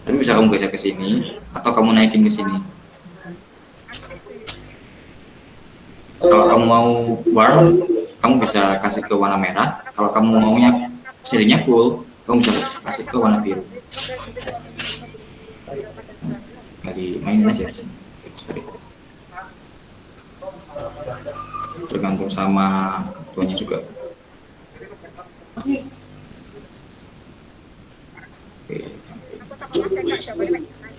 Tapi bisa kamu geser ke sini, atau kamu naikin ke sini. Kalau kamu mau warm, kamu bisa kasih ke warna merah. Kalau kamu maunya shadingnya cool, kamu bisa kasih ke warna biru. Nggak dimainin aja di sini. Sorry. Tergantung sama ketuanya juga. Oke. aku takut mas saya gak boleh main.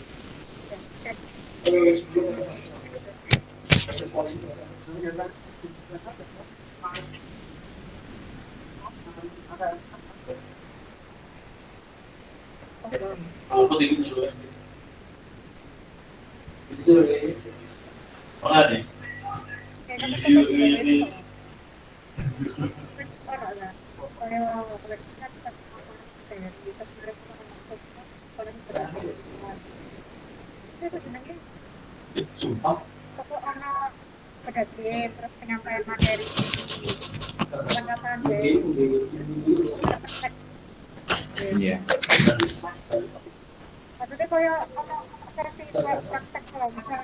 Pokok ono pedaging terus penyampaian materi pendekatan dari Iya. maksudnya kayak ono versi praktek kalau misal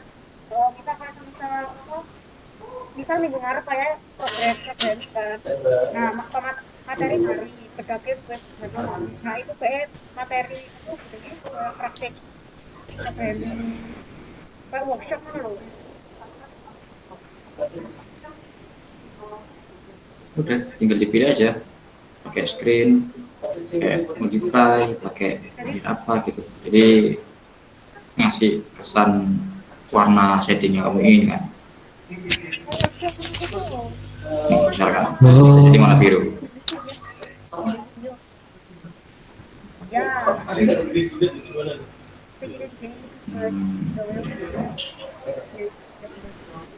misal minggu ngarep kayak progres kan nah materi dari pedaging wes nah itu kayak materi itu jadi praktek kayak workshop kan loh. Udah, tinggal dipilih aja. Pakai screen, pakai modify, pakai apa gitu. Jadi ngasih kesan warna shading yang kamu inginkan. Nih, misalkan, jadi warna biru. Ya,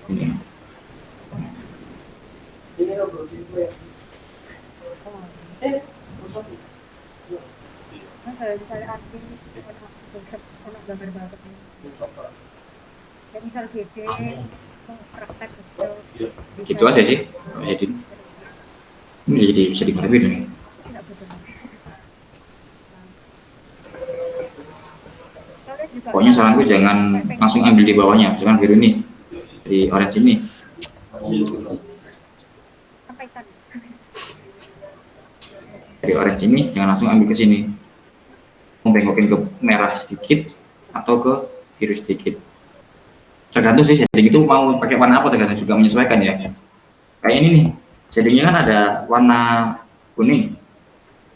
Ini. misalnya arti ono gambar banget ya misal GD praktek Gitu aja sih, shading. Ini jadi shading warna biru nih. tidak betul. Pokoknya saranku jangan langsung ambil di bawahnya, misalkan biru ini, di orange ini. Sampaikan Dari orange ini jangan langsung ambil ke sini. Membengokin ke merah sedikit atau ke biru sedikit. Tergantung sih shading itu mau pakai warna apa, tergantung juga menyesuaikan ya. Kayak ini nih, shadingnya kan ada warna kuning.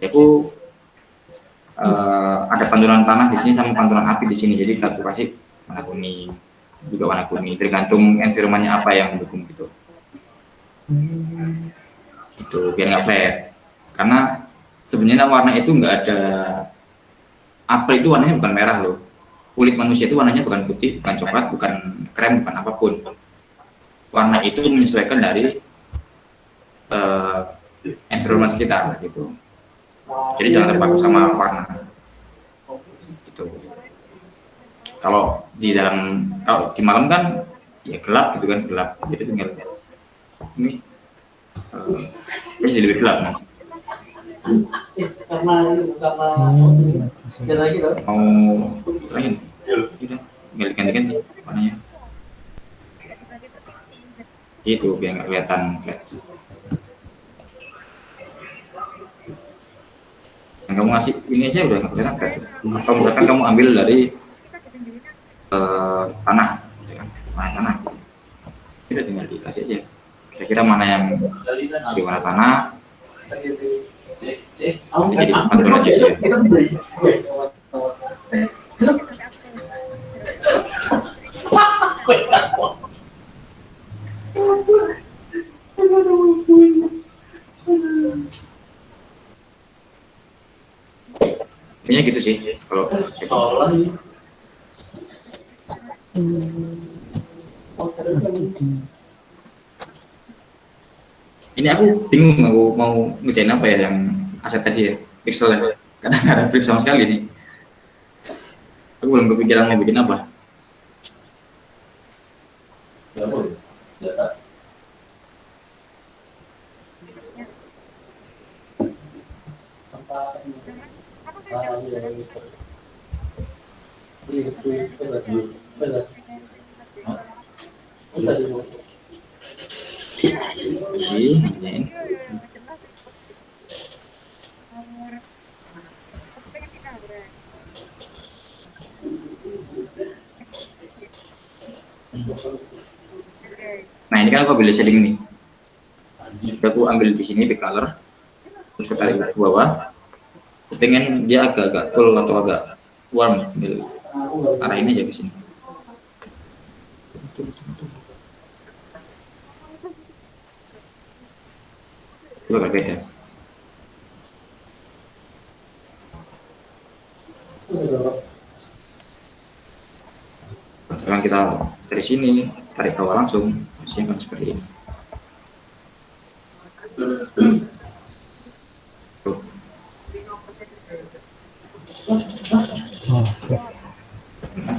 Yaitu ada pantulan tanah di sini sama pantulan api di sini. Jadi satu kasih warna kuning, juga warna kuning. Tergantung environment-nya apa yang mendukung gitu. Itu biar nggak flat. Karena sebenarnya warna itu nggak ada. Apel itu warnanya bukan merah loh. Kulit manusia itu warnanya bukan putih, bukan coklat, bukan krem, bukan apapun. Warna itu menyesuaikan dari environment sekitar gitu. Jadi jangan terpaku sama warna. Tuh. Kalau di malam kan ya gelap gitu kan, gelap. Jadi tinggal ini ini jadi lebih gelap nih. Karena lagi loh. Mau terakhir, udah tinggal diganti-ganti warnanya. Itu biar nggak kelihatan flat. Yang kamu ngasih ini aja udah nggak kelihatan flat. Atau misalkan kamu ambil dari tanah, gitu kan. Tanah. Kita tinggal dikasih aja. Kira-kira mana yang di warna tanah, nanti jadi pantul aja. Intinya gitu sih kalau ini aku bingung aku mau ngerjain apa ya yang aset tadi ya, pixel ya, karena nggak ada brief sama sekali nih. Aku belum kepikiran mau bikin apa. Ngerjain. Nah ini kan aku ambil shading nih. Udah aku ambil di sini pick color, terus aku tarik ke bawah. Aku pengen dia agak-agak full atau agak warm, ambil arahin aja ke sini. Itu agak beda. Sekarang kita dari sini tarik ke bawah langsung, sini kan seperti ini. Tuh.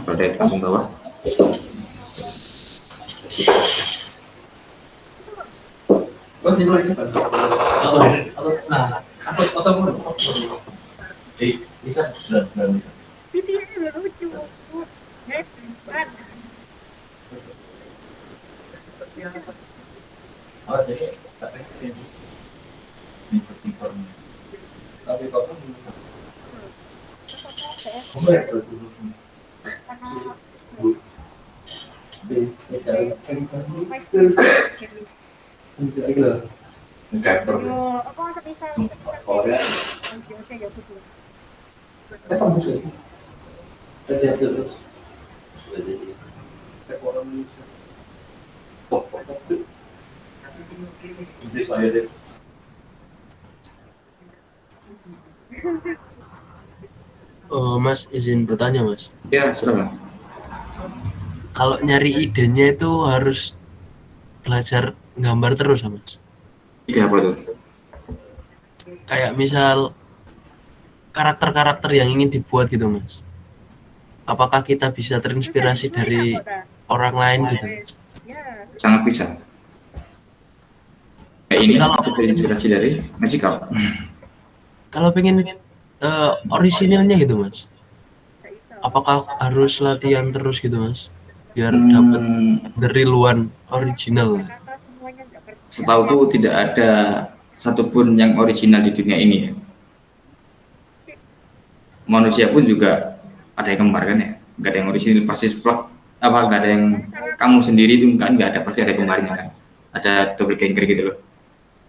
Kalau dari langsung bawah. Bisa. Pipinya udah lucu. Mas izin bertanya Mas, Ya sudah. kalau nyari idenya itu harus belajar gambar terus Mas? Iya apa tuh? Kayak misal karakter-karakter yang ingin dibuat gitu Mas, apakah kita bisa terinspirasi dari orang lain gitu? Sangat bisa. Kayak ini Kalau- aku terinspirasi dari Magical. Kalau pengen orisinilnya gitu Mas, apakah harus latihan terus gitu Mas, biar dapat the real one original? Setahuku tidak ada satupun yang original di dunia ini ya. Manusia pun juga ada yang kembar kan ya, nggak ada yang original persis plot apa, nggak ada yang kamu sendiri itu kan, nggak ada, pasti ada kembarnya kan, ada doppelganger gitu loh.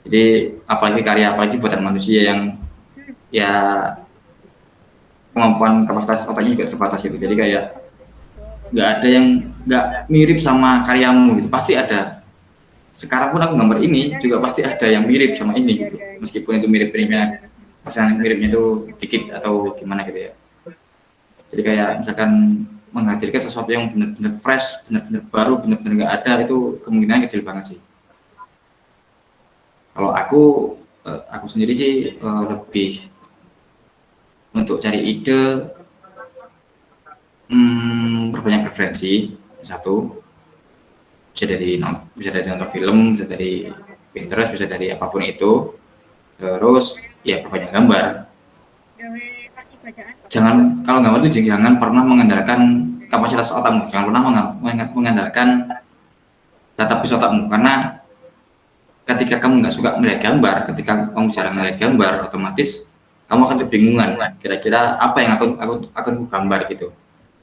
Jadi apalagi buatan manusia yang ya kemampuan kapasitas otaknya juga terbatas gitu, jadi kayak nggak ada yang nggak mirip sama karyamu gitu, pasti ada. Sekarang pun aku gambar ini juga pasti ada yang mirip sama ini gitu, meskipun itu mirip-miripnya pasangan miripnya itu dikit atau gimana gitu ya. Jadi kayak misalkan menghadirkan sesuatu yang benar-benar fresh, benar-benar baru, benar-benar nggak ada, itu kemungkinan kecil banget sih. Kalau aku sendiri sih lebih untuk cari ide Perbanyak referensi satu, bisa dari nonton film, bisa dari Pinterest, bisa dari apapun itu. Terus ya perbanyak gambar. Kalau gambar itu jangan pernah mengandalkan kapasitas otakmu, jangan pernah mengandalkan database otakmu, karena ketika kamu nggak suka melihat gambar, ketika kamu jarang melihat gambar, otomatis kamu akan kebingungan kira-kira apa yang akan gambar gitu.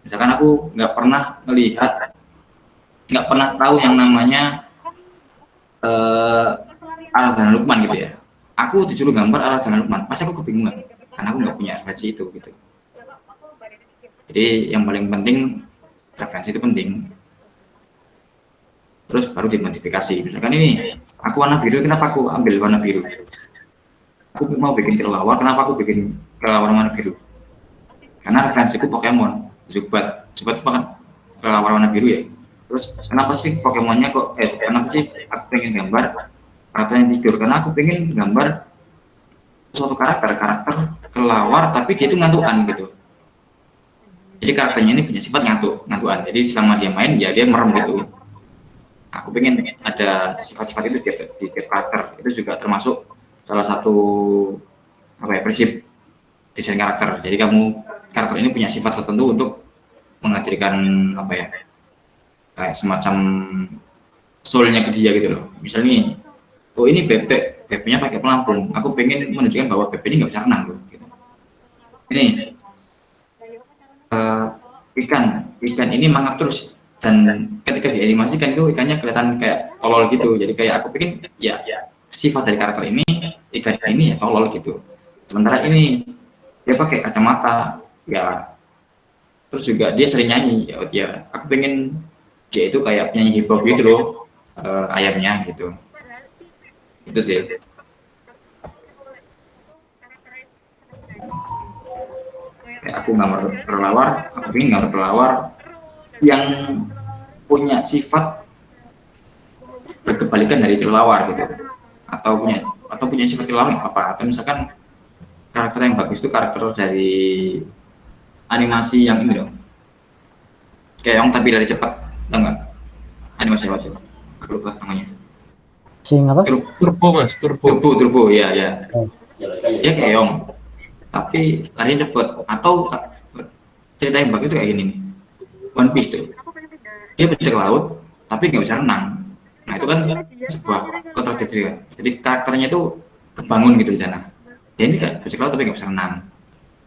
Misalkan aku nggak pernah tahu yang namanya arah dan Lukman gitu ya. Aku disuruh gambar arah dan Lukman, pasti aku kebingungan karena aku nggak punya referensi itu gitu. Jadi yang paling penting referensi itu penting. Terus baru dimodifikasi. Misalkan ini aku warna biru, kenapa aku ambil warna biru? Aku mau bikin kelelawar, kenapa aku bikin kelelawar warna biru? Karena referensiku Pokemon, Zubat banget kelelawar warna biru ya. Terus kenapa sih Pokemonnya kenapa sih aku pengen gambar karakternya tidur? Karena aku pengen gambar suatu karakter kelelawar tapi dia itu ngantukan gitu. Jadi karakternya ini punya sifat ngantukan. Jadi selama dia main ya dia merem gitu. Aku pengen ada sifat-sifat itu di tiap karakter. Itu juga termasuk salah satu prinsip desain karakter. Jadi karakter ini punya sifat tertentu untuk menghadirkan kayak semacam soul-nya ke dia gitu loh. Misalnya ini bebeknya pakai pelampung. Aku pengen menunjukkan bahwa bebek ini nggak bisa renang loh. Gitu. Ini ikan ini mangap terus, dan ketika dianimasikan itu ikannya kelihatan kayak tolol gitu. Jadi kayak aku pengen ya sifat dari karakter ini, ikan ini ya tolol gitu. Sementara ini dia pakai kacamata ya, terus juga dia sering nyanyi ya aku pengen dia itu kayak penyanyi hip hop gitu loh, ayamnya gitu. Itu sih. Kayak aku gambar kelelawar yang punya sifat berkebalikan dari kelelawar gitu, atau punya sifat kelelawar apa, atau misalkan karakter yang bagus itu karakter dari animasi yang ini dong, kayak yang tapi dari cepat, tau nggak animasi apa coba? Aku lupa namanya. Sing apa? Turbo ya. Dia kayak Yong tapi larinya cepet. Atau cerita yang bagus itu kayak gini nih, One Piece tuh, dia bajak laut tapi nggak bisa renang. Nah itu kan sebuah kontradiksi kan. Jadi karakternya itu kebangun gitu di sana. Ya ini kayak bajak laut tapi nggak bisa renang.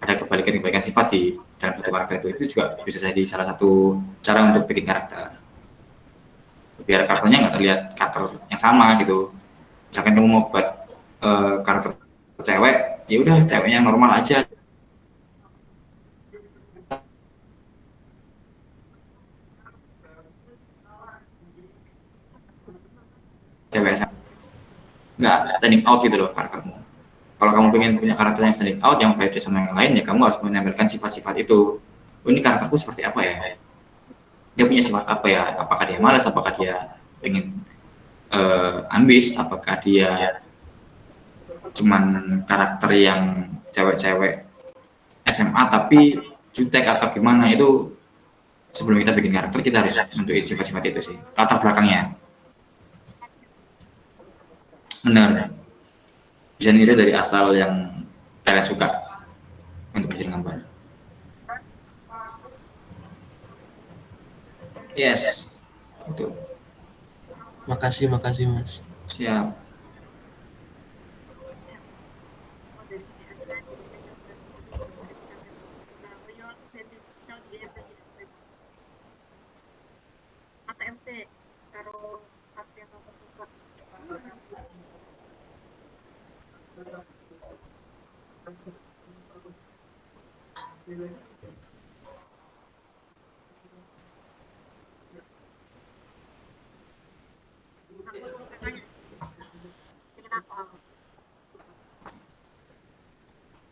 Ada kebalikan sifat di dalam satu karakter itu juga bisa jadi salah satu cara untuk bikin karakter. Biar karakternya nggak terlihat karakter yang sama gitu. Misalkan kamu mau buat karakter cewek, ya udah ceweknya normal aja. Cewek nggak standing out gitu loh karaktermu. Kalau kamu pengen punya karakter yang standing out, yang berbeda sama yang lain, ya kamu harus menampilkan sifat-sifat itu. Ini karakterku seperti apa ya? Dia punya sifat apa ya? Apakah dia malas? Apakah dia pengen ambis? Apakah dia cuman karakter yang cewek-cewek SMA tapi jutek atau gimana? Itu sebelum kita bikin karakter kita harus nentuin sifat-sifat itu sih, latar belakangnya. Benar. Bisa nilai dari asal yang kalian suka untuk bikin gambar. Yes, itu. Makasih Mas. Siap.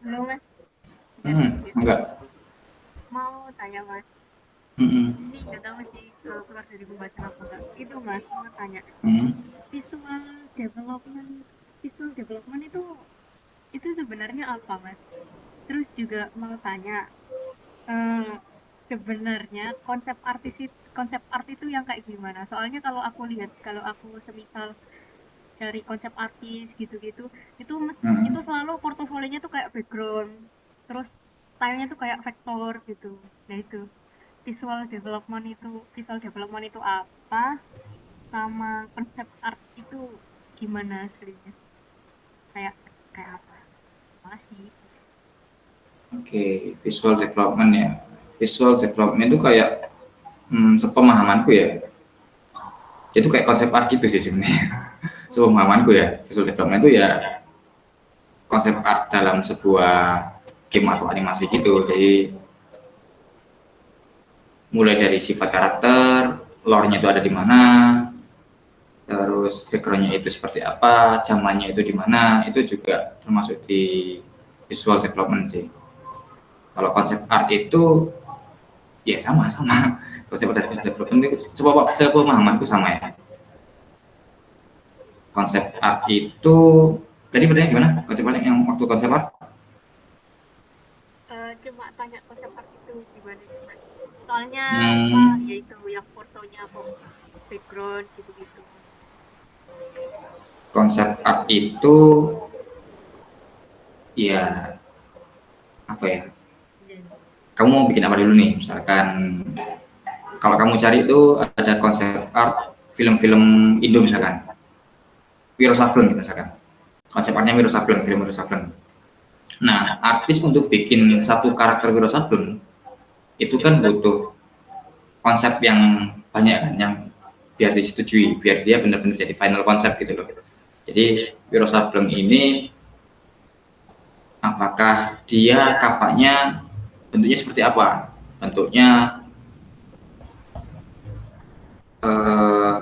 Halo Mas. Enggak. Mau tanya Mas. Ini nggak tahu sih keluar dari pembahasan apa enggak. Itu Mas mau tanya. Visual development itu sebenarnya apa Mas? Terus juga mau tanya sebenarnya konsep art itu yang kayak gimana? Soalnya kalau aku lihat, kalau aku semisal dari konsep artis gitu-gitu, itu Hmm. selalu portofolionya tuh kayak background, terus stylenya tuh kayak vektor gitu. Nah itu visual development itu apa, sama konsep art itu gimana aslinya? Kayak kayak apa? Masih. Oke, visual development ya. Visual development itu kayak sepemahamanku ya. Itu kayak konsep art gitu sih sebenarnya. Sepemahamanku ya, visual development itu ya konsep art dalam sebuah game atau animasi gitu. Jadi mulai dari sifat karakter, lore-nya itu ada di mana, terus background-nya itu seperti apa, zamannya itu di mana, itu juga termasuk di visual development sih. Kalau konsep art itu ya sama-sama. Konsep art dan visual development itu sepemahamanku sama ya. Konsep art itu tadi pertanyaannya gimana? Konsep art yang waktu konsep art? Cuma tanya konsep art itu gimana gimana. Soalnya apa Hmm, yaitu yang fotonya kok background gitu-gitu. konsep art itu ya apa ya? Iya. Kamu mau bikin apa dulu nih? Misalkan kalau kamu cari itu ada konsep art film-film Indo misalkan, Wiro Sableng misalkan. Konsep artnya Wiro Sableng, film Wiro Sableng. Nah, artis untuk bikin satu karakter Wiro Sableng itu kan butuh konsep yang banyak kan, yang biar disetujui, biar dia benar-benar jadi final konsep gitu loh. Jadi Wiro Sableng ini apakah dia kapaknya bentuknya seperti apa? Bentuknya eh,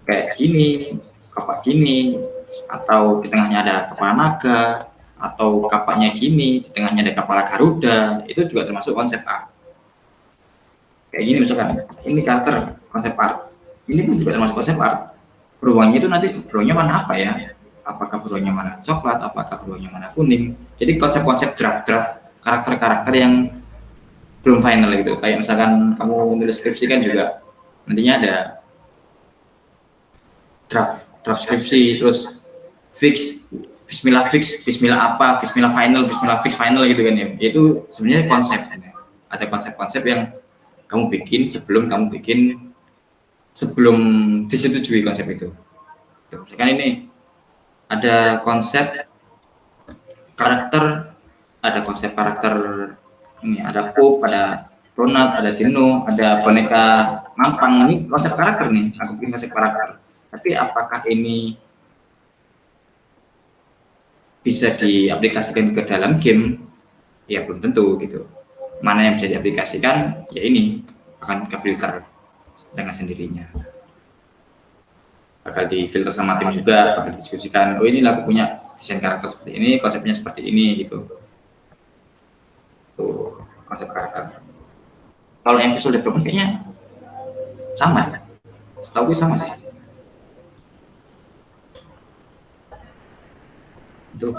kayak gini, kapak gini, atau di tengahnya ada kepala naga, atau kapaknya gini, di tengahnya ada kepala Garuda, itu juga termasuk konsep art. Kayak gini misalkan, ini karakter konsep art, ini pun juga termasuk konsep art. Beruangnya itu nanti beruangnya warna apa ya? Apakah beruangnya warna coklat, apakah beruangnya warna kuning? Jadi konsep-konsep draft-draft karakter-karakter yang belum final gitu. Kayak misalkan kamu nulis skripsi kan juga nantinya ada draft skripsi, terus fix, Bismillah apa, Bismillah final, Bismillah fix final gitu kan ya. Itu sebenarnya konsep. Ada konsep-konsep yang kamu bikin sebelum disetujui konsep itu. Misalkan ini ada konsep karakter, ada konsep karakter ini, ada Pop, ada Ronald, ada Dino, ada boneka Mampang, ini konsep karakter nih, aku bikin konsep karakter. Tapi apakah ini bisa diaplikasikan ke dalam game? Ya belum tentu gitu. Mana yang bisa diaplikasikan, ya ini akan ke filter dengan sendirinya. Bakal difilter sama tim juga, bakal didiskusikan. Oh ini aku punya desain karakter seperti ini, konsepnya seperti ini gitu. Tuh konsep karakter. Kalau yang visual development kayaknya sama ya. Setahu gue sama sih. Itu.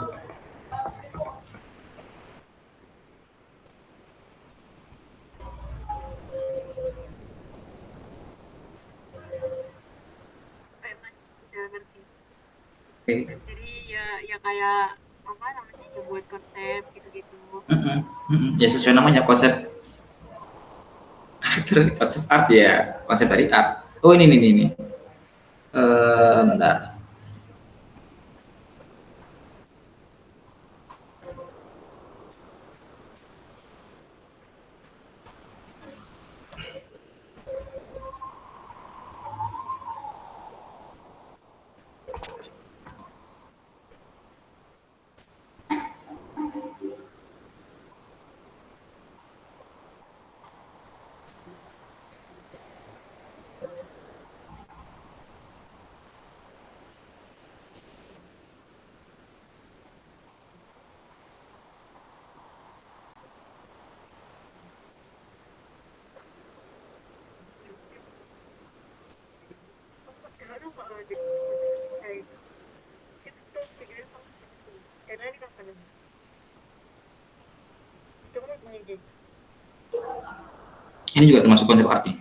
Kayak Mas udah ngerti. Oke. Jadi ya kayak apa namanya ya buat konsep gitu-gitu. Ya sesuai namanya konsep karakter, konsep art ya, konsep dari art. Oh ini. Bentar. Jangan lupa ada saya itu tuh pikiran sama itu. Karena ini kan pada cuma gini Ini juga termasuk konsep arti.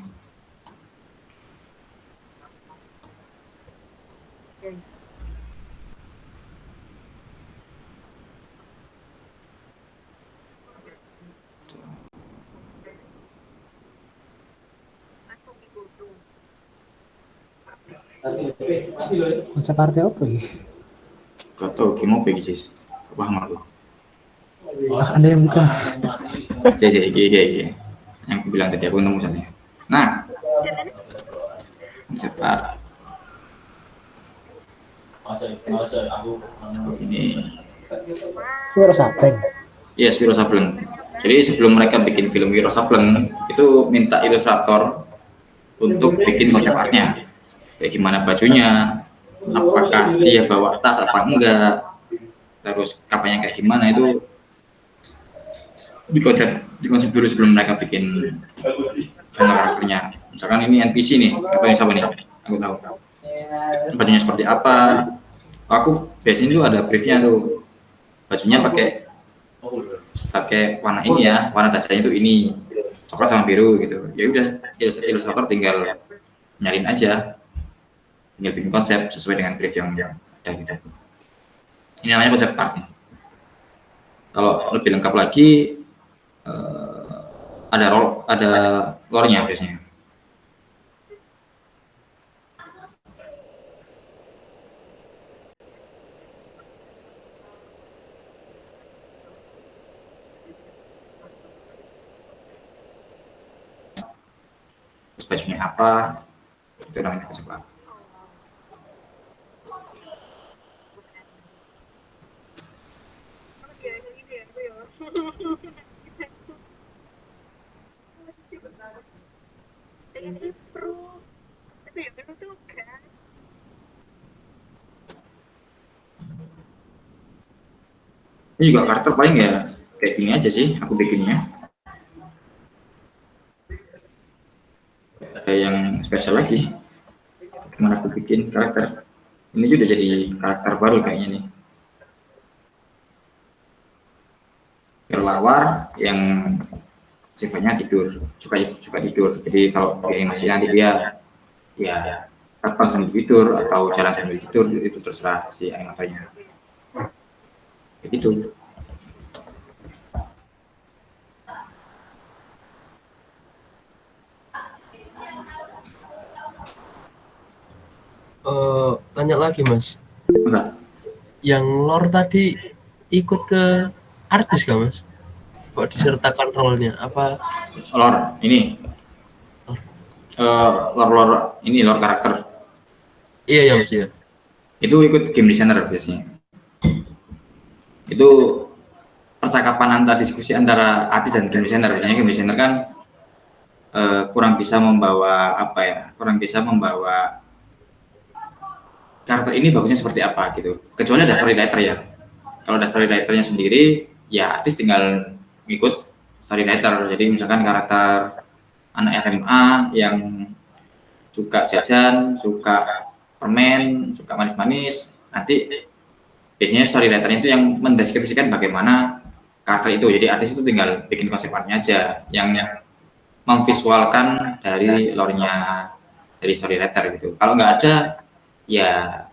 Konsep arti apa ya? Gak tau gimana apa sih. Paham aku. Ada yang bukan. Jadi, yang aku bilang tadi aku nemu misalnya. Nah, konsep art. Ini Suara Sableng. yes, Wiro Sableng. Jadi sebelum mereka bikin film Wiro Sableng itu minta ilustrator untuk bikin konsep artnya. Kayak gimana bajunya, apakah dia bawa tas apa enggak, terus kapannya kayak gimana itu di konsep dulu sebelum mereka bikin film karakternya. Misalkan ini NPC nih, atau yang siapa nih? Aku tahu. Bajunya seperti apa? Aku biasanya tuh ada briefnya tuh. Bajunya pakai warna ini ya, warna dasarnya itu ini, coklat sama biru gitu. Ya udah, ilustrator tinggal nyalin aja, tinggal bikin konsep sesuai dengan brief yang ada gitu. Ini namanya konsep art nih. Kalau lebih lengkap lagi ada lore-nya biasanya. Terus bajunya apa? Itu namanya konsep art. Ini juga karakter paling ya kayak gini aja sih aku bikinnya. Ada yang spesial lagi. Gimana aku bikin karakter? Ini juga jadi karakter baru kayaknya nih. Kelawar yang sifatnya tidur, suka tidur. Jadi kalau di animasi nanti dia ya terbang sambil tidur atau jalan sambil tidur itu terserah si animatornya. Begitu. Tanya lagi mas, Enggak. yang lore tadi ikut ke artis gak mas? Kok disertakan role-nya? Apa Lore ini lore karakter iya ya mas ya? itu ikut game designer biasanya. Itu percakapan diskusi antara artis dan game designer. Biasanya game designer kan kurang bisa membawa karakter ini bagusnya seperti apa gitu. Kecuali ada story writer ya. Kalau ada story writernya sendiri, ya artis tinggal ngikut story writer. Jadi misalkan karakter anak SMA yang suka jajan, suka permen, suka manis-manis, nanti biasanya story writer-nya itu yang mendeskripsikan bagaimana karakter itu. Jadi artis itu tinggal bikin konsep artnya aja yang memvisualkan dari lore-nya dari story writer gitu. Kalau nggak ada ya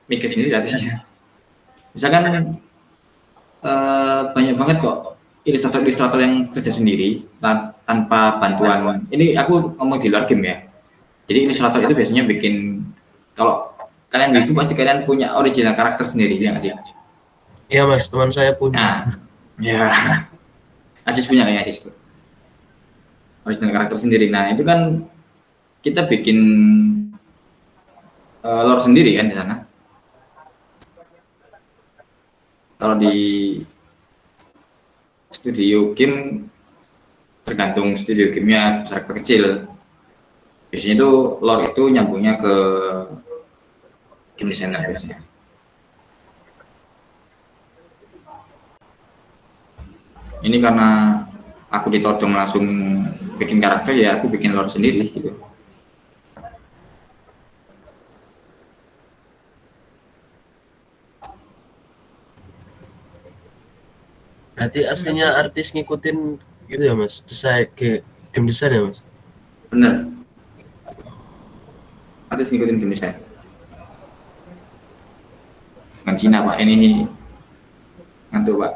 mikir sendiri artisnya. Misalkan banyak banget kok ilustrator yang kerja sendiri tanpa bantuan. Ini aku ngomong di luar game ya. Jadi ilustrator itu biasanya bikin, kalau kalian gitu pasti kalian punya original karakter sendiri ya nggak sih? Iya mas, teman saya punya. Nah, ya Aziz punya kayaknya Aziz tuh original karakter sendiri. Nah itu kan kita bikin lore sendiri kan di sana. Kalau di studio game tergantung studio gamenya besar ke kecil. Biasanya itu lore itu nyambungnya ke game designer biasanya. Ini karena aku ditodong langsung bikin karakter ya aku bikin lore sendiri gitu. Berarti aslinya artis ngikutin gitu ya mas, desain kayak game desain ya mas. Bener, artis ngikutin game design. Bukan Cina Pak, ini ngantuk Pak.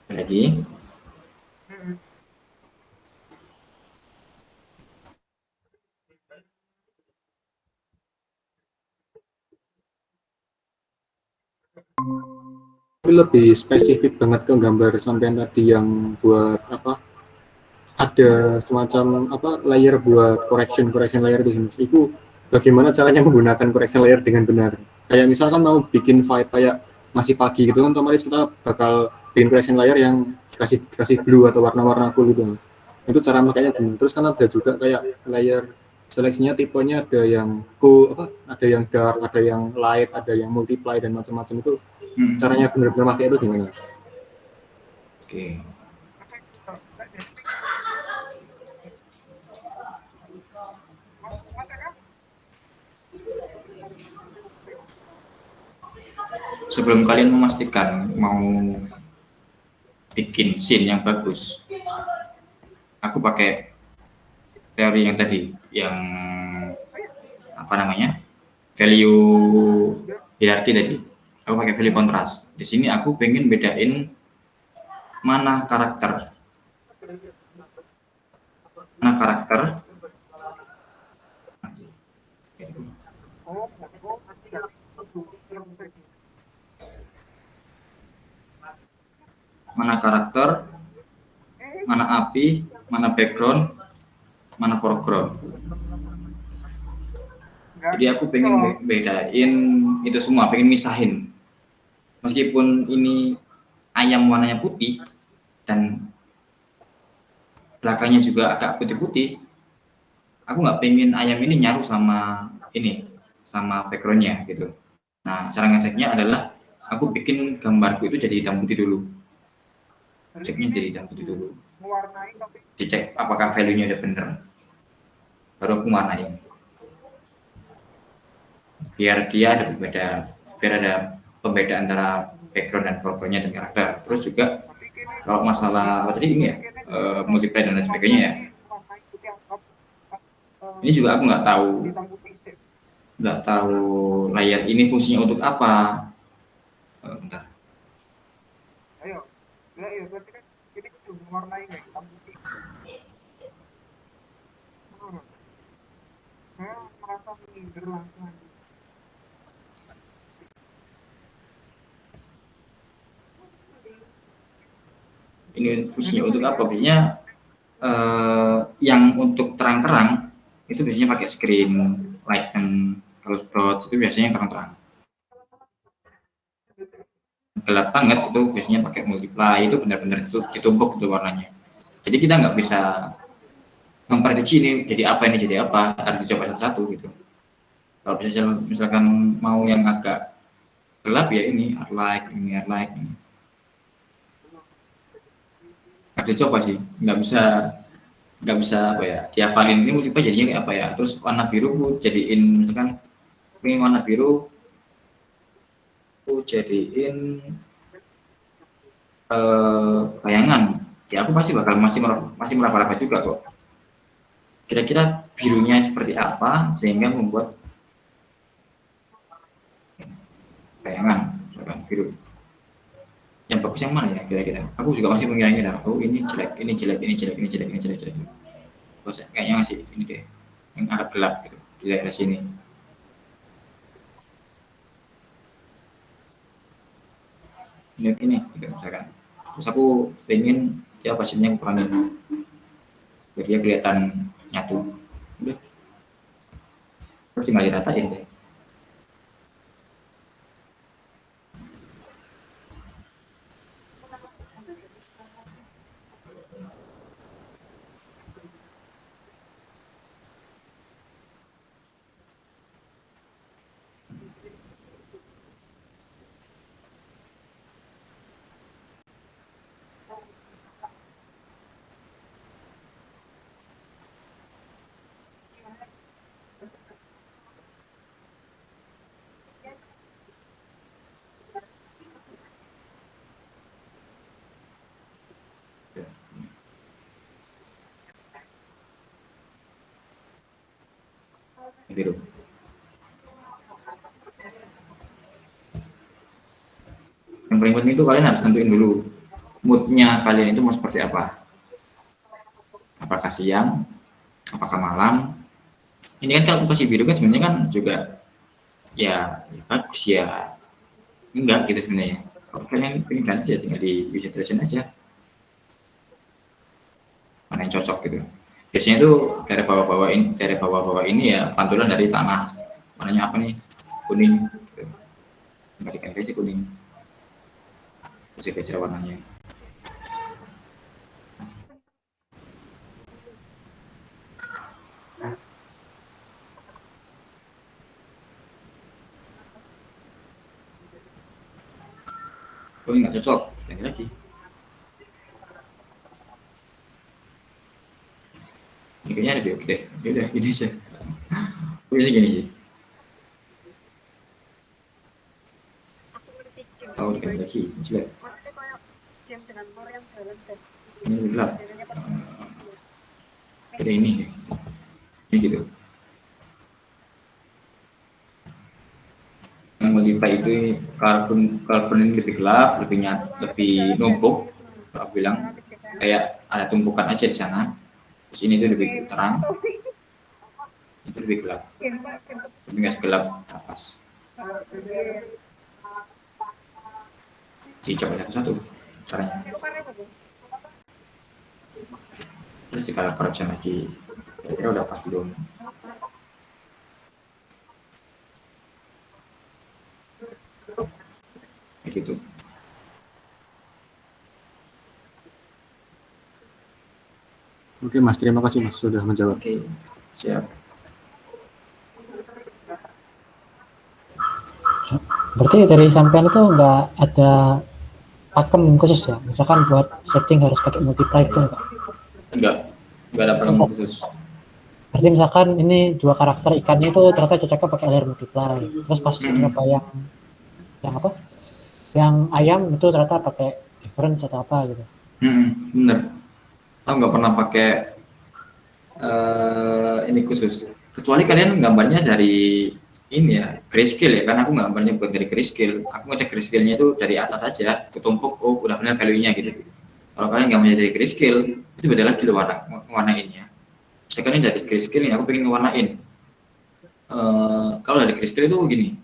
Lagi. Tapi lebih spesifik banget ke gambar sampean tadi yang buat apa, ada semacam apa layer buat correction layer di sini. Itu bagaimana caranya menggunakan correction layer dengan benar? Kayak misalkan mau bikin vibe kayak masih pagi gitu kan, otomatis kita bakal bikin correction layer yang kasih blue atau warna-warna cool gitu mas. Itu cara makanya gimana? Terus kan ada juga kayak layer seleksinya tipenya ada yang cool apa, ada yang dark, ada yang light, ada yang multiply dan macam-macam itu. Caranya benar-benar pakai itu gimana mas? Oke. Sebelum kalian memastikan mau bikin scene yang bagus, aku pakai teori yang tadi, yang apa namanya, value hierarki tadi. Aku pakai value kontras. Di sini aku pengen bedain mana karakter mana api, mana background, mana foreground. Jadi aku pengen bedain itu semua, pengen misahin. Meskipun ini ayam warnanya putih dan belakangnya juga agak putih-putih, aku nggak pengen ayam ini nyaru sama ini, sama backgroundnya gitu. Nah, cara ngeceknya adalah aku bikin gambarku itu jadi hitam putih dulu. Ceknya jadi hitam putih dulu. Dicek apakah value-nya udah bener. Baru aku warnain. Biar ada pembeda antara background dan foreground-nya dan karakter. Terus juga kalau masalah apa tadi ini ya, multiply dan lain sebagainya ya. Ini juga aku nggak tahu layer ini fungsinya untuk apa. Bentar. Ini fungsinya untuk apa? Biasanya yang untuk terang-terang itu biasanya pakai screen light, dan kalau dot itu biasanya terang-terang. Gelap banget itu biasanya pakai multiply, itu benar-benar ditumpuk itu warnanya. Jadi kita nggak bisa memprediksi ini jadi apa, harus dicoba satu-satu gitu. Kalau misalkan mau yang agak gelap ya ini art light, ini. Harus dicoba sih, nggak bisa apa ya, dihafalin ini multiply jadinya kayak apa ya. Terus warna biru aku jadiin, misalkan ini warna biru aku jadiin bayangan ya, aku pasti bakal masih meraba-raba juga kok, kira-kira birunya seperti apa sehingga membuat bayangan. Misalkan biru yang bagus yang mana ya kira-kira, aku juga masih mengira-ngira, oh ini jelek. Terus kayaknya ngasih ini deh yang agak gelap gitu di daerah sini. Ini gitu misalkan. Terus aku pengen ya pasiennya kurangin biar dia kelihatan nyatu. Udah. Terus tinggal diratain deh. biru. Yang paling penting itu kalian harus tentuin dulu moodnya kalian itu mau seperti apa. Apakah siang, apakah malam. Ini kan kalau aku kasih biru kan sebenarnya kan juga ya bagus ya, enggak gitu sebenarnya. Kalau kalian pengen ganti ya tinggal di use selection aja mana yang cocok gitu. Biasanya itu dari bawah-bawah ini ya pantulan dari tanah, warnanya apa nih, kuning gitu. Kembalikan ke kuning terus baca warnanya. Oh ini nggak cocok, ganti lagi. Ini kayaknya lebih oke deh. Ya udah gini aja. Biasanya gini sih. Aku ngerti game Tahu ganti lagi, jelek. maksudnya kayak game dengan more yang dalam dan Ini lebih gelap. biasanya kan Kayak ini deh. Ini gitu. Yang multiply itu karbon ini lebih gelap, lebih numpuk. Kalau aku bilang kayak ada tumpukan aja di sana. Terus ini tuh lebih terang, itu lebih gelap. Tapi nggak segelap atas. Dicoba satu-satu caranya. Terus di color correction lagi. Kira-kira udah pas belum? Kayak gitu. Oke Mas, terima kasih Mas sudah menjawab. Oke, siap. Berarti dari sampean itu nggak ada pakem khusus ya? Misalkan buat setting harus pakai multiply itu enggak? Enggak ada pakem khusus. Berarti misalkan ini dua karakter ikannya itu ternyata cocoknya pakai layer multiply. Terus pas nyoba yang apa? Yang ayam itu ternyata pakai difference atau apa gitu. Bener. Aku nggak pernah pakai ini khusus. Kecuali kalian gambarnya dari ini ya, grayscale ya, kan aku gambarnya bukan dari grayscale. Aku ngecek grayscale-nya itu dari atas aja, ketumpuk, oh udah benar value-nya gitu. Kalau kalian gambarnya dari grayscale, itu beda lagi loh warnainnya. Misalkan ini dari grayscale ini, aku pengen ngewarnain. Kalau dari grayscale itu gini,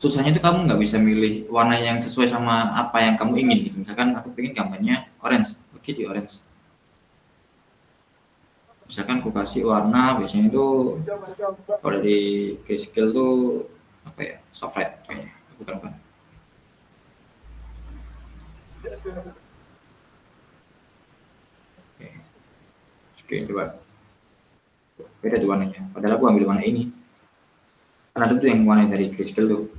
susahnya itu kamu nggak bisa milih warna yang sesuai sama apa yang kamu ingin gitu. Misalkan aku pengen gambarnya orange, oke di orange. Misalkan aku kasih warna biasanya itu kalau dari grayscale tuh apa ya, soft light kayaknya, bukan. Oke, coba beda tuh warnanya. Padahal aku ambil warna ini. Kan ada tuh yang warna dari grayscale tuh.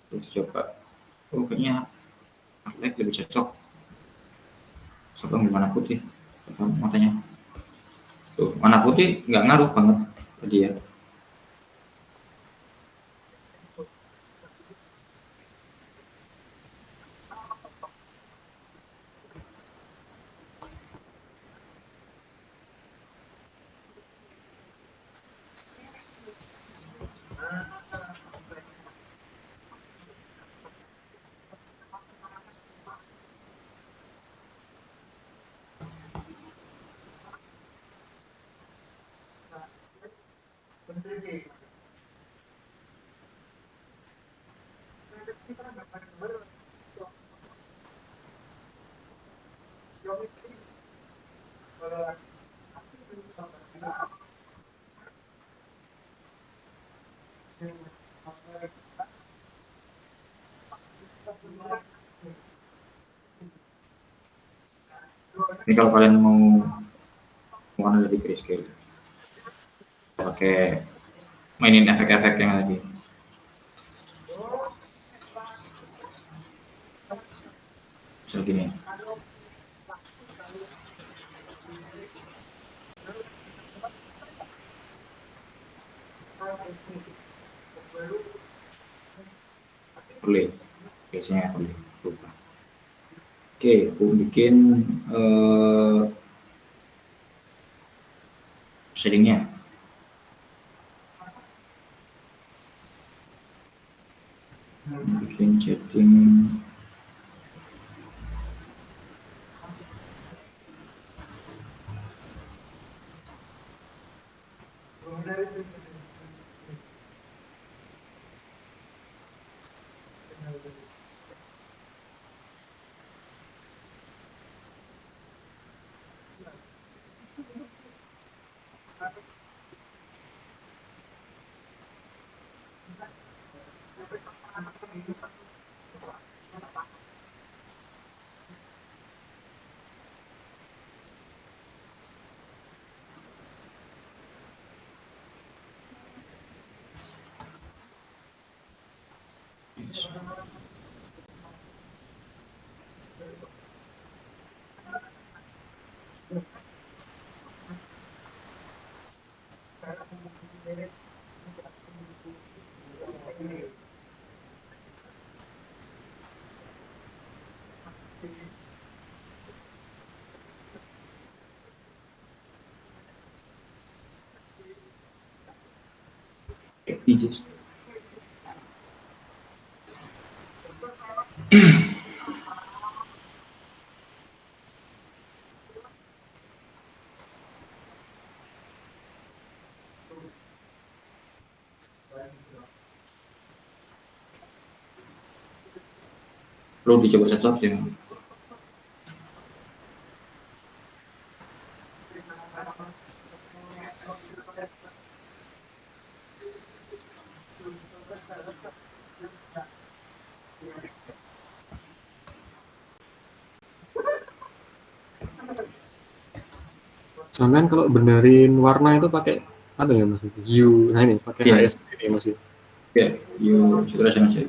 Terus coba, oh kayaknya black lebih cocok. Coba ambil warna putih, matanya. Tuh, warna putih nggak ngaruh banget ke dia. Ini kalau kalian mau warna dari grayscale, pakai mainin efek-efek yang lagi. Misal gini. overlay, biasanya overlay lupa. Oke, aku bikin shadingnya. Bikin shading images. Perlu dicoba satu-satu sih. Sampean kalau benerin warna itu pakai apa ya Mas? Hue, nah ini pakai Iya. HSP ini Mas. Ya, you saturation aja.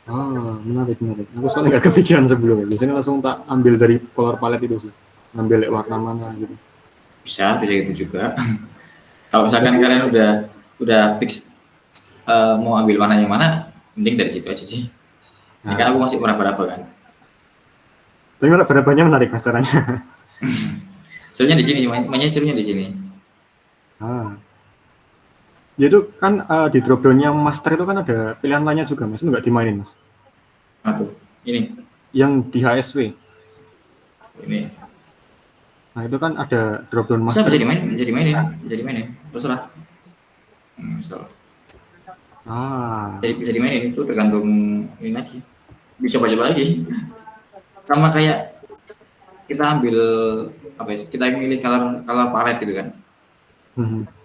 Ah, menarik. Aku soalnya nggak kepikiran sebelumnya. Biasanya langsung tak ambil dari color palette itu sih. Ambil warna mana gitu. Bisa gitu juga. Kalau misalkan kalian udah fix mau ambil warna yang mana, mending dari situ aja sih. Ini kan aku masih meraba-raba kan. Tapi berapanya menarik Mas caranya. Serunya di sini, mainnya serunya di sini. Jadi kan di drop down-nya master itu kan ada pilihan lainnya juga Mas, itu nggak dimainin Mas. Tuh, ini. Yang di HSW. Ini. Nah itu kan ada drop down Bisa master. bisa dimainin. Terserah. Salah. Bisa dimainin itu tergantung ini lagi. Bisa coba lagi. Sama kayak kita ambil apa ya? Kita milih color palette gitu kan.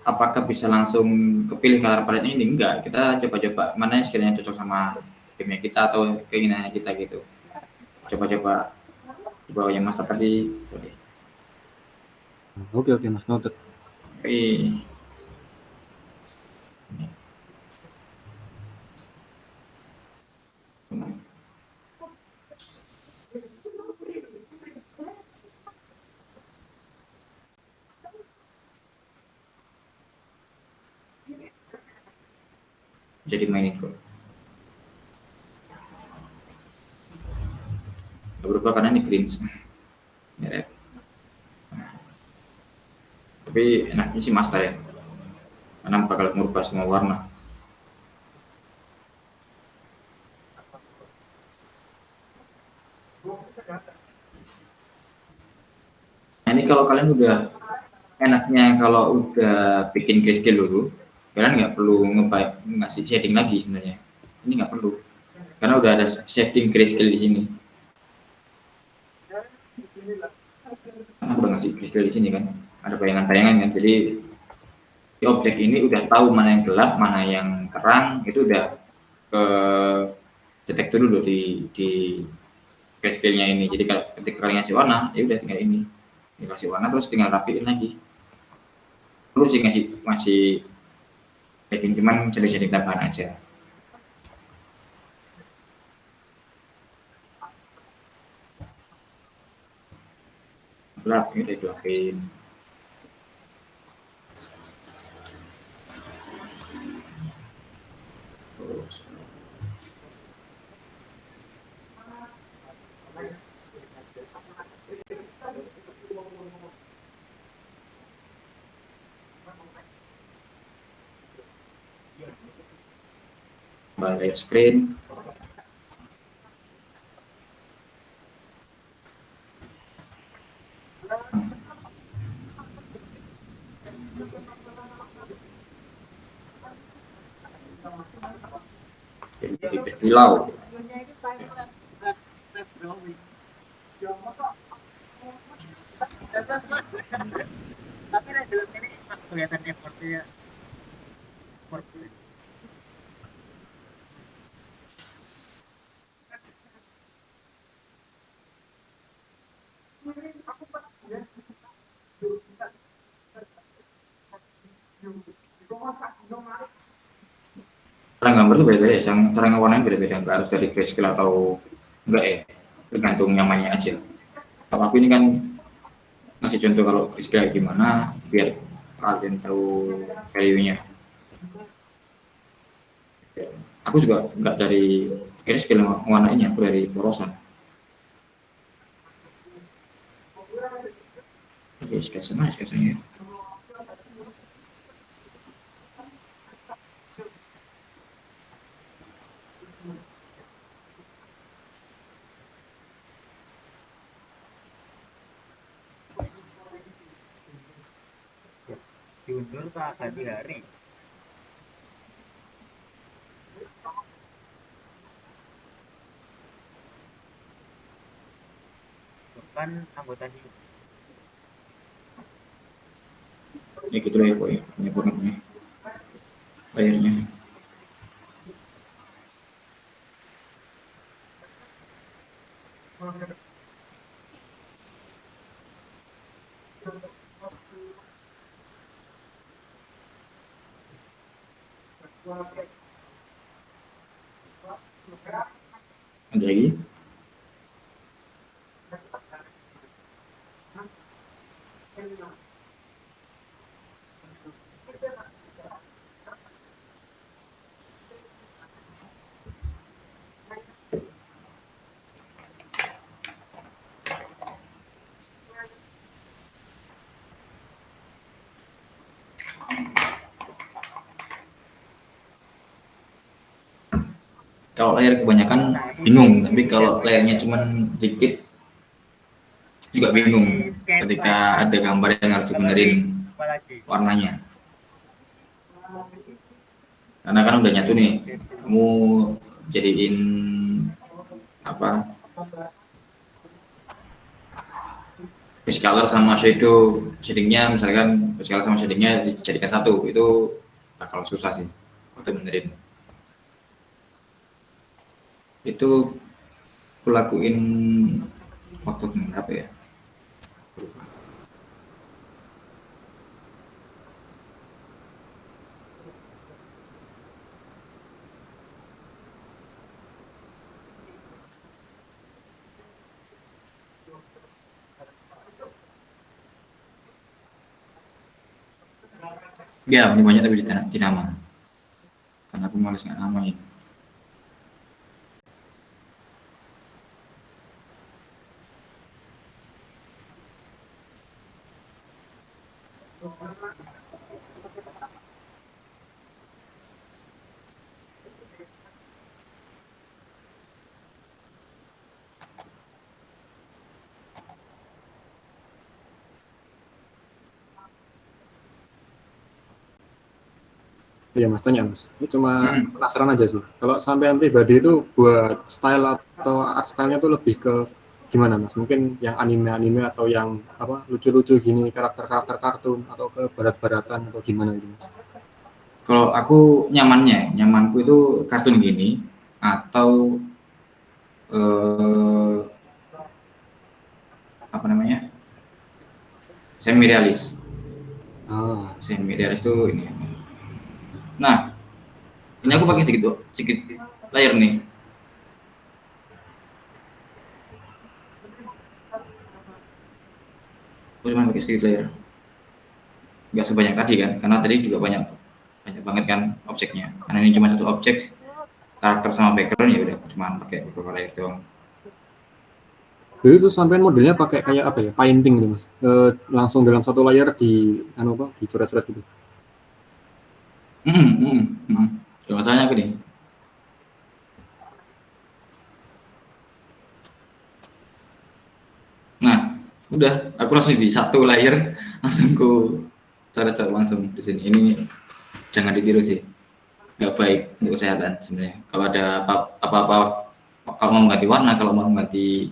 Apakah bisa langsung kepilih color palette ini? Enggak. Kita coba-coba mana yang sekiranya cocok sama gamenya kita atau keinginannya kita gitu. Coba-coba di bawah yang master tadi. Sorry. Oke Mas, noted. Jadi mainin kok. Gak berubah karena ini green. Ya, tapi enaknya sih master ya. Karena bakal merubah semua warna. Nah, ini kalau kalian udah enaknya kalau udah bikin grayscale dulu, kalian nggak perlu ngasih shading lagi sebenarnya. Ini nggak perlu, karena udah ada shading grayscale di sini. Karena udah ngasih grayscale di sini kan, ada bayangan-bayangan kan. Jadi si objek ini udah tahu mana yang gelap, mana yang terang, itu udah ke detek dulu di grayscale-nya ini. Jadi kalau ketika kalian ngasih warna, ya udah tinggal ini. Kasih warna terus tinggal rapiin lagi. Perlu sih ngasih shading, cuman shading tambahan aja. Gelap ini udah gelapin. Terus Layer screen. Jadi berkilau. Tapi lah dalam ini kelihatan effortnya. Cara gambar tuh beda ya, cara ngewarnain beda-beda, nggak harus dari grayscale atau enggak ya, tergantung nyamannya aja. Kalau aku ini kan ngasih contoh kalau grayscale gimana, biar kalian tahu value-nya. Aku juga nggak dari grayscale warnainnya, aku dari porosan. Oke, sketsanya. Diundur ke ganti hari. Bukan anggota di Ya gitu lah ya pokoknya, ini formatnya, layarnya. Ada lagi? Kalau layar kebanyakan bingung, tapi kalau layarnya cuma dikit juga bingung ketika ada gambar yang harus dibenerin apalagi warnanya. Karena kan udah nyatu nih, kamu jadiin apa? Base color sama shadingnya, misalkan base color sama shadingnya dijadikan satu, itu bakal susah sih untuk benerin. Itu kulakuin waktu berapa ya? Ya, lebih banyak tapi di nama. Karena aku males nggak namain. Iya mas, tanya mas. Ini cuma penasaran aja sih. Kalau sampean pribadi itu buat style atau art style-nya tuh lebih ke gimana mas? Mungkin yang anime-anime atau yang apa lucu-lucu gini, karakter-karakter kartun atau ke barat-baratan atau gimana gitu mas? Kalau aku nyamanku itu kartun gini atau apa namanya? Semi realis. Semi realis itu ini. Nah, ini aku pakai sedikit layar nih. Aku cuma pakai sedikit layar. Nggak sebanyak tadi kan, karena tadi juga banyak banget kan objeknya. Karena ini cuma satu objek, karakter sama background ya udah cuma pakai beberapa layar doang. Jadi itu sampean modelnya pakai kayak apa ya? Painting gitu, Mas. Langsung dalam satu layer di anu apa? Dicoret-coret gitu. Kalau masalahnya aku nih. Nah, udah, aku langsung di satu layer, langsung ku coret-coret langsung di sini. Ini jangan ditiru sih, nggak baik untuk kesehatan sebenarnya. Kalau ada apa-apa, kalau mau ganti warna, kalau mau ganti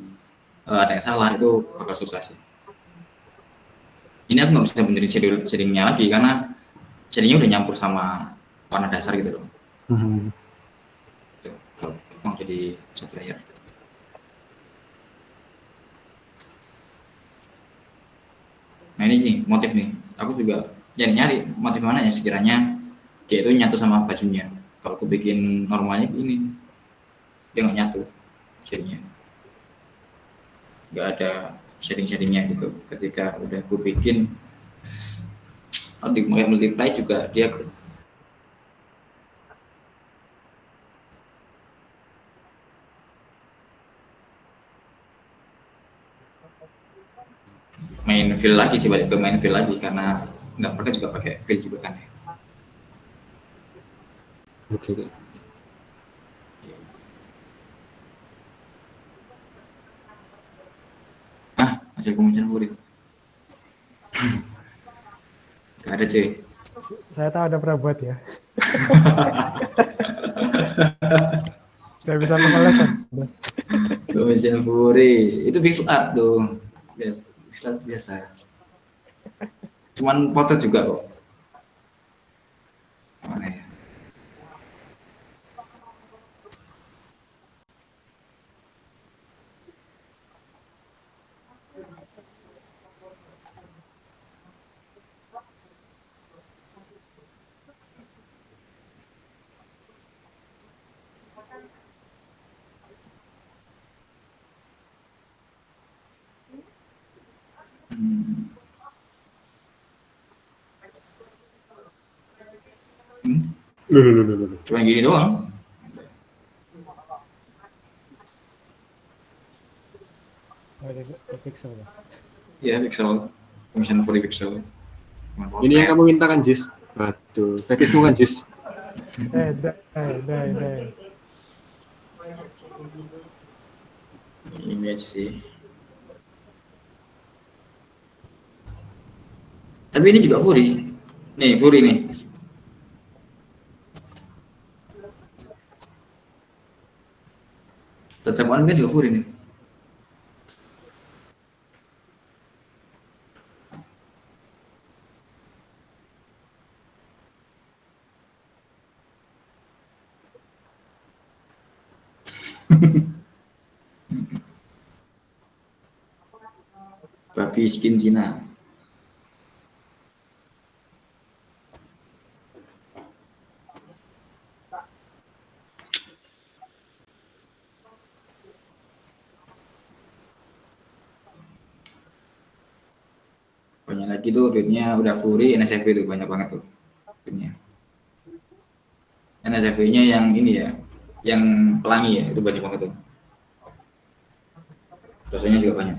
ada yang salah itu bakal susah sih. Ini aku nggak bisa benerin shadingnya lagi karena shadingnya udah nyampur sama warna dasar gitu loh. Tuh, kalau mau jadi satu layer. Nah ini nih motif nih, aku juga nyari motif mana ya sekiranya dia itu nyatu sama bajunya. Kalau aku bikin normalnya ini dia nggak nyatu shadingnya, nggak ada shadingnya gitu. Ketika udah aku bikin di multiply juga dia main fill lagi sih, balik ke main fill lagi karena nggak pakai juga pakai fill juga kan ya. Oke. Hasil pemilihan murid nggak ada cuy. Saya tahu ada pernah buat ya. Saya bisa pemalesan. Pemilihan Fury itu pixel art tuh, biasa. Cuman foto juga kok. Mana ya? Loh. Cuman gini doang. Pixel ya. Iya pixel, pemilihan Fury pixel. Ini yang kamu minta kan, Jis? Waduh, fetishmu kan, Jis? Dai. Image sih. Tapi ini juga Fury. Nih, Fury nih. Tetap on kan juga Fury nih. Babi skin Cina. Banyak lagi tuh duitnya udah Fury, NSFW tuh banyak banget tuh duitnya. NSFW-nya yang ini ya, yang pelangi ya, itu banyak banget tuh. Dosanya juga banyak.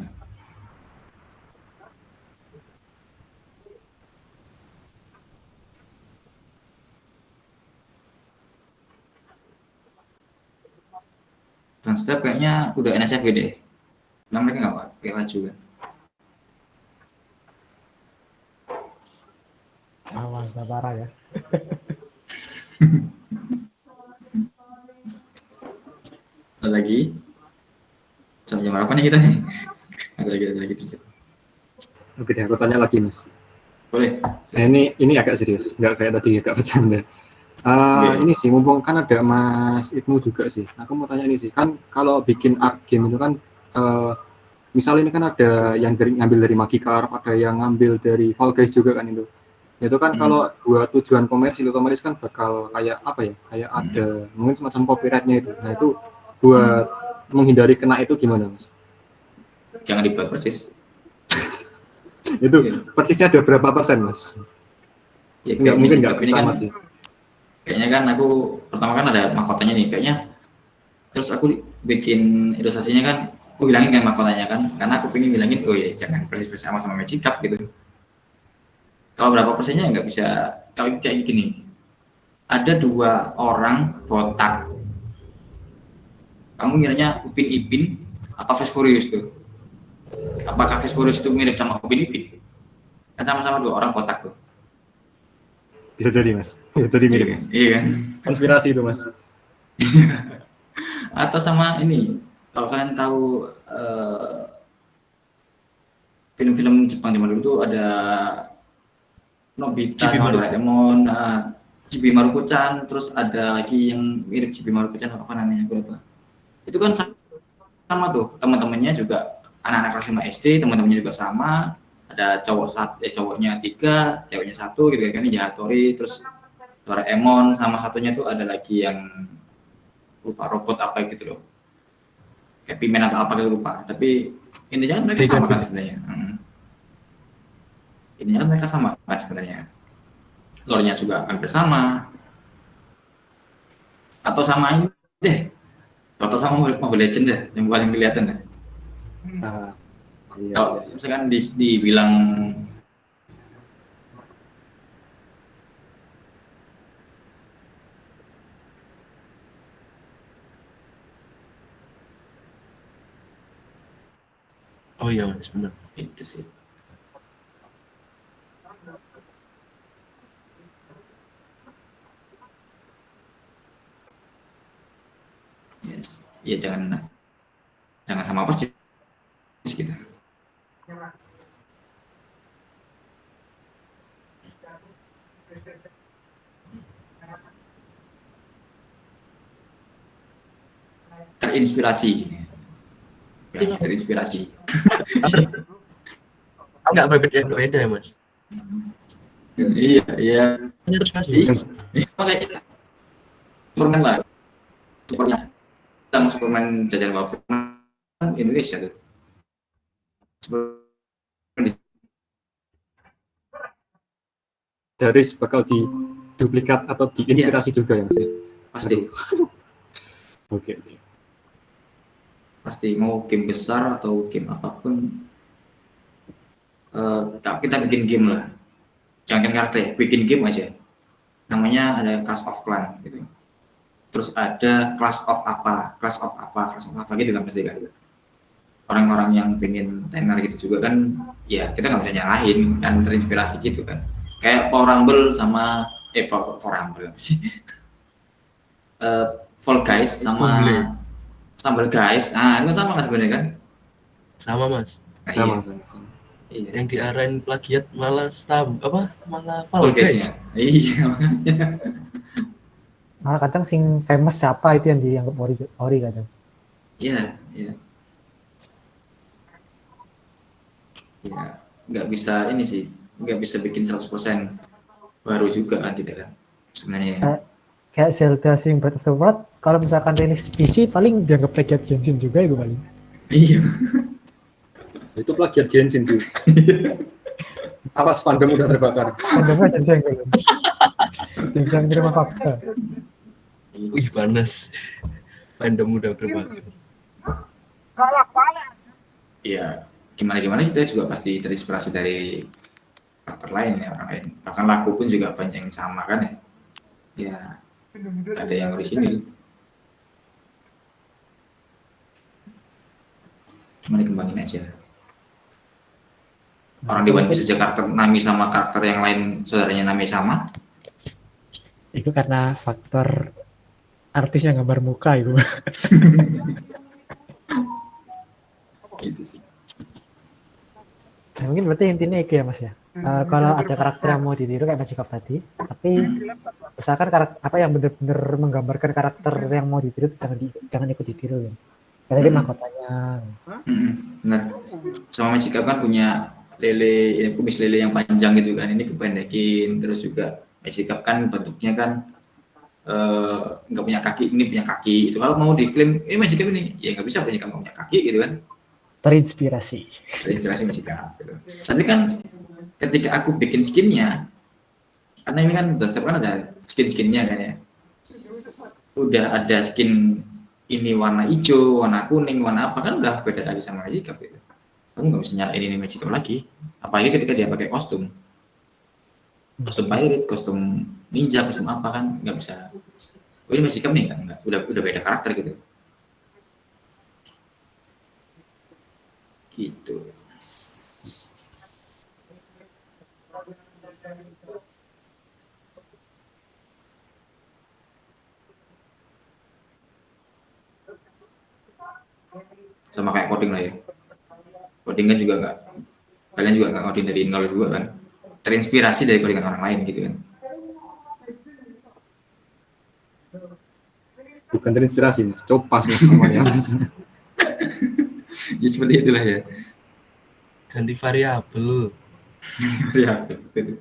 Dan setiap kayaknya udah NSFW deh. Nah mereka nggak pakai baju kan. Mas, parah ya. Ada lagi? Jam berapa nih kita nih? Ada lagi terus. Oke deh, aku tanya lagi, Mas. Boleh. Nah, ini agak serius, nggak kayak tadi agak bercanda. Ini sih, mumpung kan ada Mas Ibnu juga sih. Aku mau tanya ini sih, kan kalau bikin art game itu kan, misal ini kan ada yang ngambil dari Magikarp, ada yang ngambil dari Fall Guys juga kan itu. Itu kan kalau buat tujuan komersil otomatis kan bakal kayak apa ya? Kayak ada mungkin semacam copyright-nya itu. Nah itu buat menghindari kena itu gimana, Mas? Jangan dibuat persis. Itu persisnya ada berapa persen, Mas? Ya, Nggak mungkin nggak ini kan, sama sih. kayaknya kan aku pertama kan ada mahkotanya nih kayaknya. Terus aku bikin ilustrasinya kan aku hilangin kan mahkotanya kan, karena aku pengen hilangin, oh ya jangan persis sama Magic Cup gitu. Kalau berapa persennya nggak bisa, kalau kayak gini, ada 2 orang botak, kamu ngiranya Upin Ipin apa Fast Furious tuh? Apakah Fast Furious itu mirip sama Upin Ipin? Kan sama-sama 2 orang botak tuh. Bisa jadi mas, bisa jadi mirip mas. Iya kan? Konspirasi itu mas. Atau sama ini, kalau kalian tahu film-film Jepang zaman dulu tuh ada Nobita Chibi sama Maruko. Doraemon, Chibi Maruko-chan, terus ada lagi yang mirip Chibi Maruko-chan, apa namanya aku lupa. Itu kan sama tuh, teman-temannya juga anak-anak kelas 5 SD, teman-temannya juga sama. Ada cowoknya 3, ceweknya 1 gitu kan, ini Hattori, terus Doraemon, sama satunya tuh ada lagi yang lupa robot apa gitu loh, kayak Pimen atau apa gitu lupa, tapi intinya kan mereka sama kan sebenarnya. Intinya kan mereka sama kan sebenarnya, lore-nya juga hampir sama, atau sama ini deh, atau sama Mobile Legends deh yang paling kelihatan deh. Iya. Kalau misalkan dibilang Oh iya mas, benar. itu sih. Yes. Ya jangan sama persis gitu. Terinspirasi. Ya, terinspirasi. Enggak beda ya mas. Iya, iya. Terus mas. Iya. Kayak Superman lah. Superman. Sama Superman jajan wafer Indonesia tuh. Daris bakal diduplikat atau diinspirasi juga ya mas. Pasti. Oke. Pasti mau game besar atau game apapun, kita bikin game lah. Jangan karakter ya, bikin game aja. Namanya ada Clash of Clans gitu. Terus ada Clash of apa gitu kan pasti kan. Orang-orang yang pengen tenar gitu juga kan, ya kita nggak bisa nyalahin kan, terinspirasi gitu kan. Kayak Power Rumble sama Power Rumble sih. Fall Guys sama Stumble Guys, itu sama kan sebenarnya kan? Sama mas. Sama. Iya. Yang diarahin plagiat malah malah Fall Fall Guys. Guys. Iya makanya. Malah kadang sing famous siapa itu yang dianggap ori kadang. Iya. Ya, nggak bisa ini sih, nggak bisa bikin 100% baru juga kan kita kan sebenarnya. Kayak Zelda sing Breath of the Wild, kalau misalkan rilis PC paling dianggap plagiat Genshin juga itu paling. Iya. Itu plagiat Genshin tuh. Awas fandom udah terbakar. Fandomnya jadi saya belum. Dia bisa menerima fakta. Wih panas. Fandom udah terbakar. Iya. Gimana kita juga pasti terinspirasi dari karakter lain ya, orang lain. Bahkan lagu pun juga banyak yang sama kan ya. Ya. Ada yang orisinil. Cuma dikembangin aja. Orang di One Piece saja karakter Nami sama karakter yang lain saudaranya Nami sama. Itu karena faktor artis yang gambar muka itu. Itu sih. Nah, mungkin berarti intinya itu ya mas ya. Kalau ada karakter yang mau ditiru kayak Magic Cup tadi, tapi misalkan karakter apa yang benar-benar menggambarkan karakter yang mau ditiru jangan ikut ditiru ya. Kayak tadi mahkotanya. Benar. Sama Magic Cup kan punya lele, ini kumis lele yang panjang gitu kan, ini kependekin. Terus juga Magic Cup kan bentuknya kan nggak punya kaki, ini punya kaki. Itu kalau mau diklaim ini Magic Cup ini, ya nggak bisa Magic Cup punya kaki gitu kan. Terinspirasi Magic Cup gitu. Tapi kan ketika aku bikin skinnya, karena ini kan kan ada skin-skinnya kan ya, udah ada skin ini warna hijau, warna kuning, warna apa kan udah beda lagi sama Magic Cup gitu. Kamu nggak bisa nyalain ini Magic Cup lagi. Apalagi ketika dia pakai kostum pirate, kostum ninja, kostum apa kan nggak bisa. Oh ini Magic Cup nih kan, udah beda karakter gitu. Gitu. Sama kayak coding lah ya. Coding kan juga nggak, kalian juga nggak coding dari nol juga kan. Terinspirasi dari codingan orang lain gitu kan. Bukan terinspirasi mas, copas mas namanya. Ya seperti itulah ya. Ganti variabel. Ya, betul.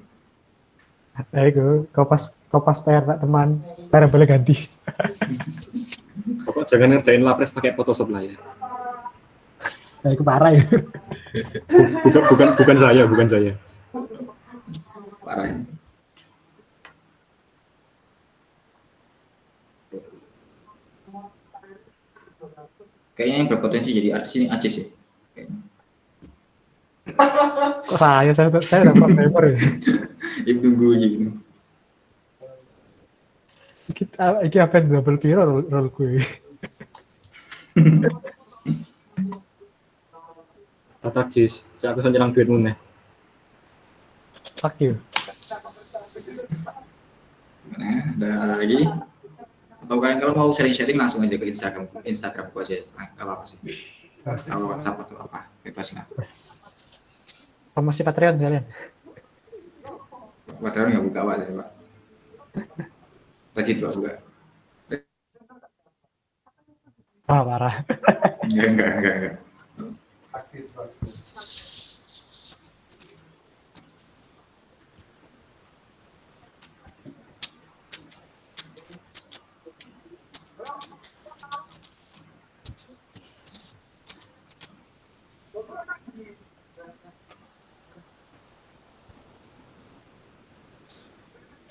Ayo, kopas PR tak teman, PR boleh ganti. Pokok jangan ngerjain lapres pakai Photoshop lah ya. Nah, itu parah ya. Bukan saya. Parah. Kayaknya yang berpotensi jadi artis ini Aziz ya. Kayaknya. Kok saya udah programmer ya. Ibu tunggu gitu. Iki apa yang double piro role gue. Kata Jis, saya bisa nyerang duitmu nih. Fuck you. Nah, ada lagi? Atau kalian kalau mau sharing-sharing langsung aja ke Instagram aja, nggak apa-apa sih. Atau WhatsApp atau apa, bebas lah. Promosi Patreon kalian. Patreon nggak buka apa ya Pak? Rajin tuh juga. Wah, parah. Enggak.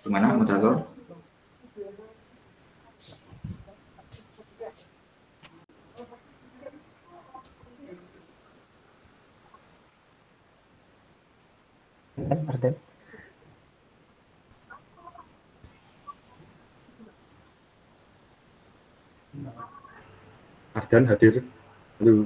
Gimana moderator? Arden. Ardan hadir. Halo.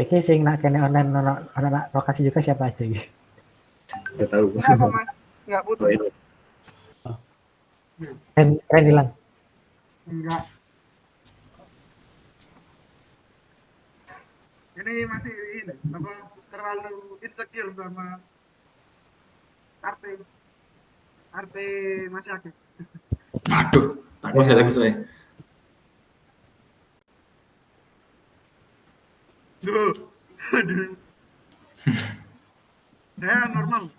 Iki sing nak kene online anak lokasi juga siapa aja gitu. Nggak tahu. Kenapa mas? Nggak putus? Keren hilang. Enggak. Ini masih ini apa terlalu insecure sama arte masih aktif. Aduh, takut saya. Duh, aduh. Saya normal.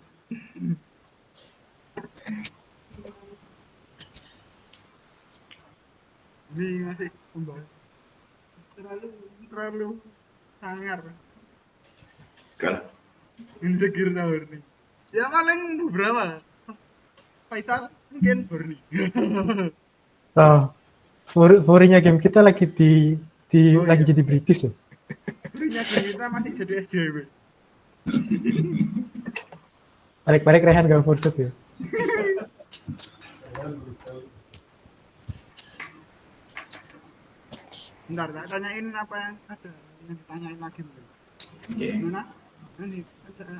Ini masih kembali. Terlalu sangar. Enggak. Insecure tahun ini. Ya paling beberapa. Faisal mungkin Borni. Oh, furinya game kita lagi lagi jadi British ya. Furinya game kita masih jadi SJW. Balik-balik Rehan gak forset ya. Bentar, tak tanyain apa yang ada. Yang ditanyain lagi mungkin. Oke. Gimana? Ini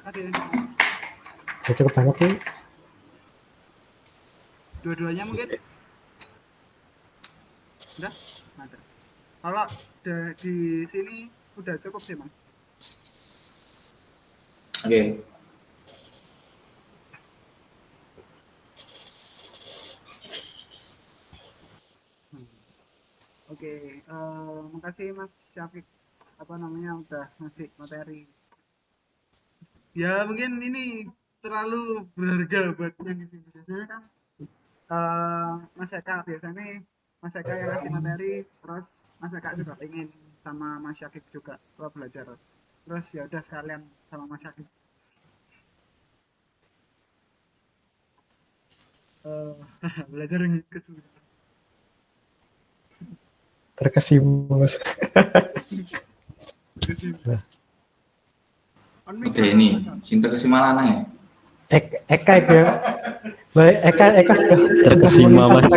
ada yang Ya cukup banyak sih. dua-duanya mungkin? Udah? Ada. Kalau di sini udah cukup sih, Mas. Oke. Oke, makasih Mas Syafiq apa namanya udah ngasih materi. Ya mungkin ini terlalu berharga buat yang di sini. Biasanya kan Mas Eka biasanya Mas Eka yang ngasih materi, terus Mas Eka juga ingin sama Mas Syafiq juga belajar. Terus ya udah sekalian sama Mas Syafiq. belajar yang kesulitan. Terkesima mas. Oke, ini cinta kesima lanang ya. Eka itu ya. Baik, Eka sudah Terkesima, Mas.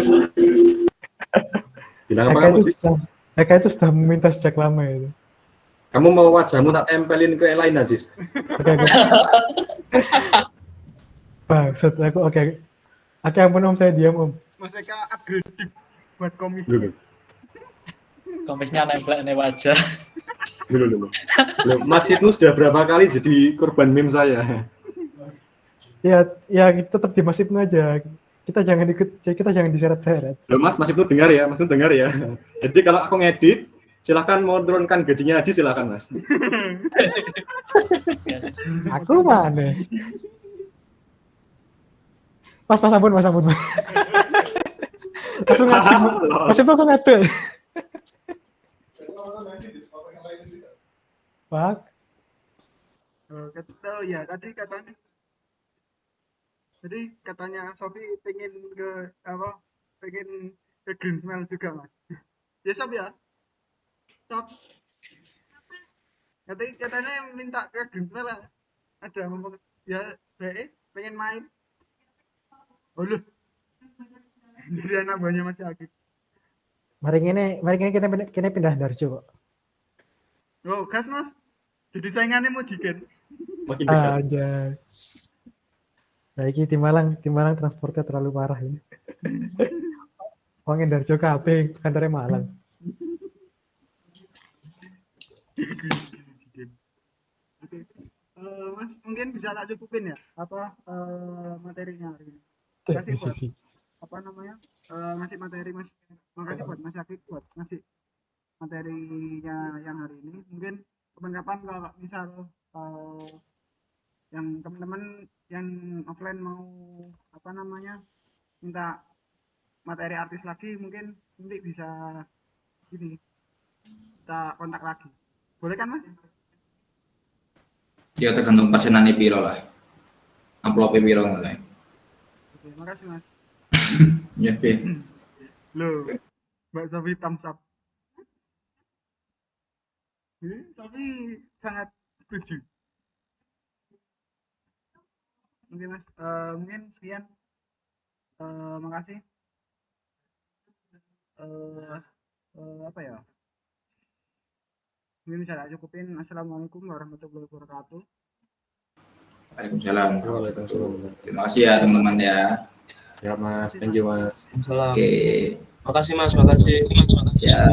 Bilang Eka apa kamu itu sih? Eka itu sudah meminta sejak lama itu. Kamu mau wajahmu tak tempelin ke lain Najis? Oke. Bangsat aku oke. Oke, ampun om, saya diam om. Mas Eka agresif buat komisi. Dulu, Komisnya nempel wajah. dulu. Mas Ibnu sudah berapa kali jadi korban meme saya? Ya tetap di Mas Ibnu aja. Kita jangan diseret-seret. Loh Mas Ibnu dengar ya, Mas Ibnu dengar ya. Jadi kalau aku ngedit, silahkan mau turunkan gajinya aja silahkan Mas. Yes. Aku mana? Mas ampun. Langsung ngatur. Mas Ibnu langsung ngatur. Pak. Ya tadi katanya Sofi pengen ke Green Smell juga mas. Ya Sof ya. Sof. Katanya minta ke Green Smell ada ngomong ya pengen main. Oh lu. Jadi anak buahnya masih aktif. Mari ini kita pindah Darjo kok. Oh gas mas. Jadi saingannya mau jigen. Makin dekat. Aja. Saiki di Malang transportnya terlalu parah ini. Wong Darjo kabeh kantornya Malang. Oke. Mas mungkin bisa tak cukupin ya materinya hari ini. Terima kasih buat ngasih materi mas. Makasih buat Mas Akif buat ngasih materinya yang hari ini. Mungkin kapan-kapan kalau misal yang teman-teman yang offline mau minta materi artis lagi, mungkin nanti bisa kita kontak lagi. Boleh kan mas? Ya tergantung pesenannya piro lah. Amplopnya piro mulai. Oke, makasih mas. Ya, oke. Loh, Mbak Sofi thumbs up. Tapi sangat setuju. Mungkin mas, mungkin sekian. Makasih. Apa ya? Mungkin bisa tak cukupin. Assalamualaikum warahmatullahi wabarakatuh. Waalaikumsalam. Waalaikumsalam. Terima kasih ya teman-teman ya. Ya Mas, thank you Mas. Salam. Oke. Makasih Mas, makasih. Ya.